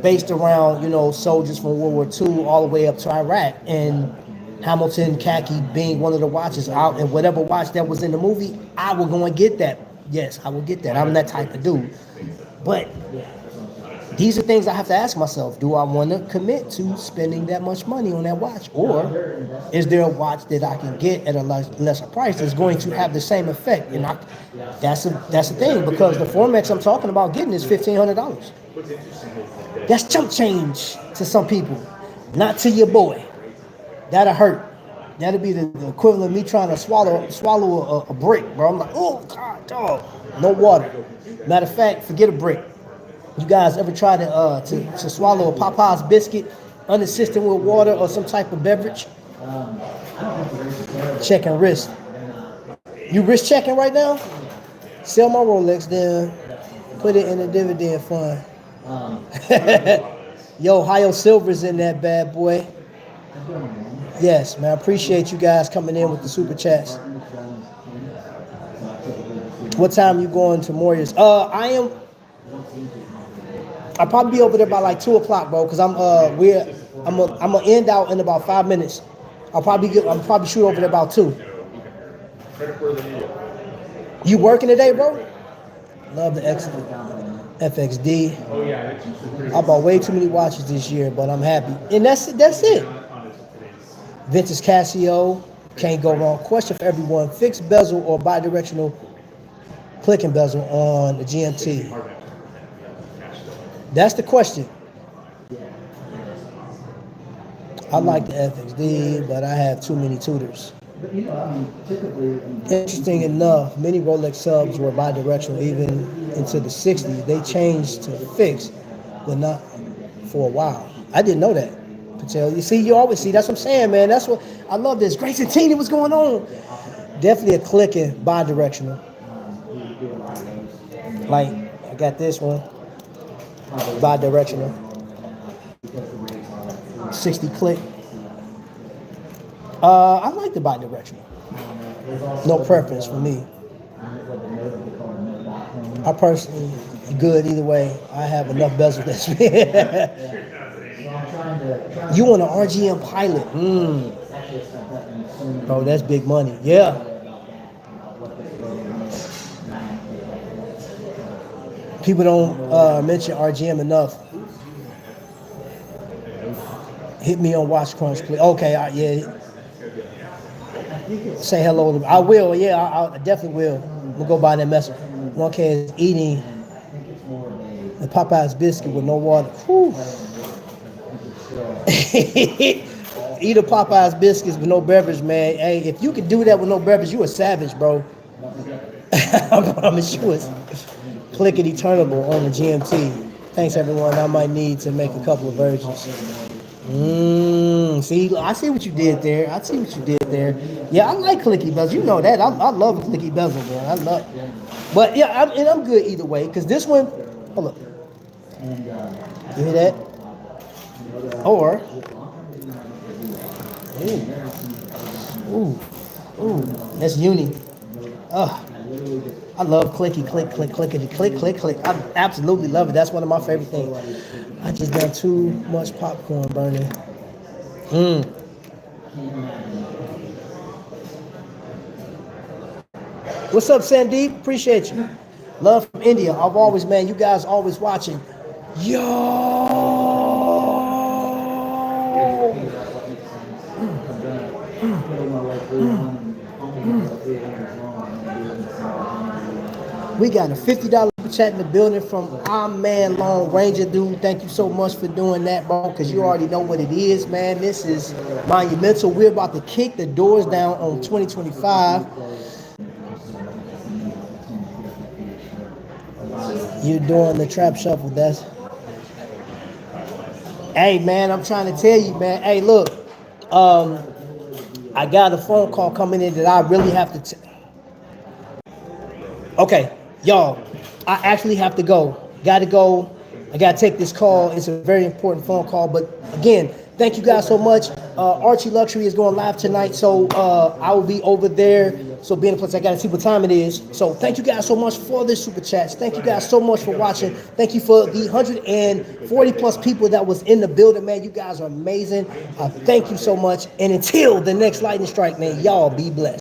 based around, you know, soldiers from World War II all the way up to Iraq, and Hamilton khaki being one of the watches out, and whatever watch that was in the movie, I will go and get that. Yes, I will get that. I'm that type of dude. But these are things I have to ask myself. Do I want to commit to spending that much money on that watch? Or is there a watch that I can get at a lesser price that's going to have the same effect? And that's the thing, because the Formex I'm talking about getting is $1,500. That's chump change to some people, not to your boy. That'll hurt. That'll be the equivalent of me trying to swallow a brick, bro. I'm like, oh, God, dog. No water. Matter of fact, forget a brick. You guys ever try to swallow a Popeye's biscuit unassisted with water or some type of beverage? Checking wrist. You wrist checking right now? Sell my Rolex, then put it in a dividend fund. Yo, Ohio Silver's in that bad boy. Yes, man. I appreciate you guys coming in with the super chats. What time you going to Moyers? I'll probably be over there by like 2 o'clock, bro. Cause I'm gonna end out in about 5 minutes. I'll probably shoot over there about 2. You working today, bro? Love the excellent FXD. I bought way too many watches this year, but I'm happy. And that's it. Vintage Casio, can't go wrong. Question for everyone: fixed bezel or bi-directional clicking bezel on the GMT? That's the question. I like the FXD, but I have too many Tudors. Interesting enough, many Rolex subs were bi-directional even into the 60s. They changed to fixed, but not for a while. I didn't know that. Patel, you always see, that's what I'm saying, man. That's what I love this. Grace and Tina, what's going on? Definitely a clicking bi-directional. Like, I got this one, bi-directional. 60 click. I like the bi-directional. No preference for me. I personally good either way. I have enough bezel that's You want an RGM pilot? Bro, that's big money. Yeah. People don't mention RGM enough. Hit me on Watch Crunch, please. Okay, yeah. Say hello to. I will. Yeah, I definitely will. We'll go buy that mess. 1K is eating the Popeye's biscuit with no water. Whew. Eat a Popeye's biscuits with no beverage, man. Hey, if you could do that with no beverage, you a savage, bro. I promise you it's clickety turnable on the GMT. Thanks, everyone. I might need to make a couple of versions. See, I see what you did there. I see what you did there. Yeah, I like clicky bezel. You know that. I love a clicky bezel, man. I love. But yeah, I'm good either way. Cause this one, hold up. You hear that? Or, ooh, that's uni. I love clicky, click, clickety, click. I absolutely love it. That's one of my favorite things. I just done too much popcorn burning. What's up, Sandeep? Appreciate you. Love from India. I've always, man, you guys always watching. Yo! We got a $50 chat in the building from our man Long Ranger dude. Thank you so much for doing that, bro, because you already know what it is, man. This is monumental. We're about to kick the doors down on 2025. You're doing the trap shuffle. That's. Hey, man, I'm trying to tell you, man. Hey, look, I got a phone call coming in that I really have to. Okay, y'all, I actually have to go. Gotta go. I gotta take this call. It's a very important phone call. But again, thank you guys so much. Archie Luxury is going live tonight, so I will be over there. So be in a place, I gotta see what time it is. So thank you guys so much for this super chats. Thank you guys so much for watching. Thank you for the 140 plus people that was in the building, man. You guys are amazing. Thank you so much. And until the next lightning strike, man, y'all be blessed.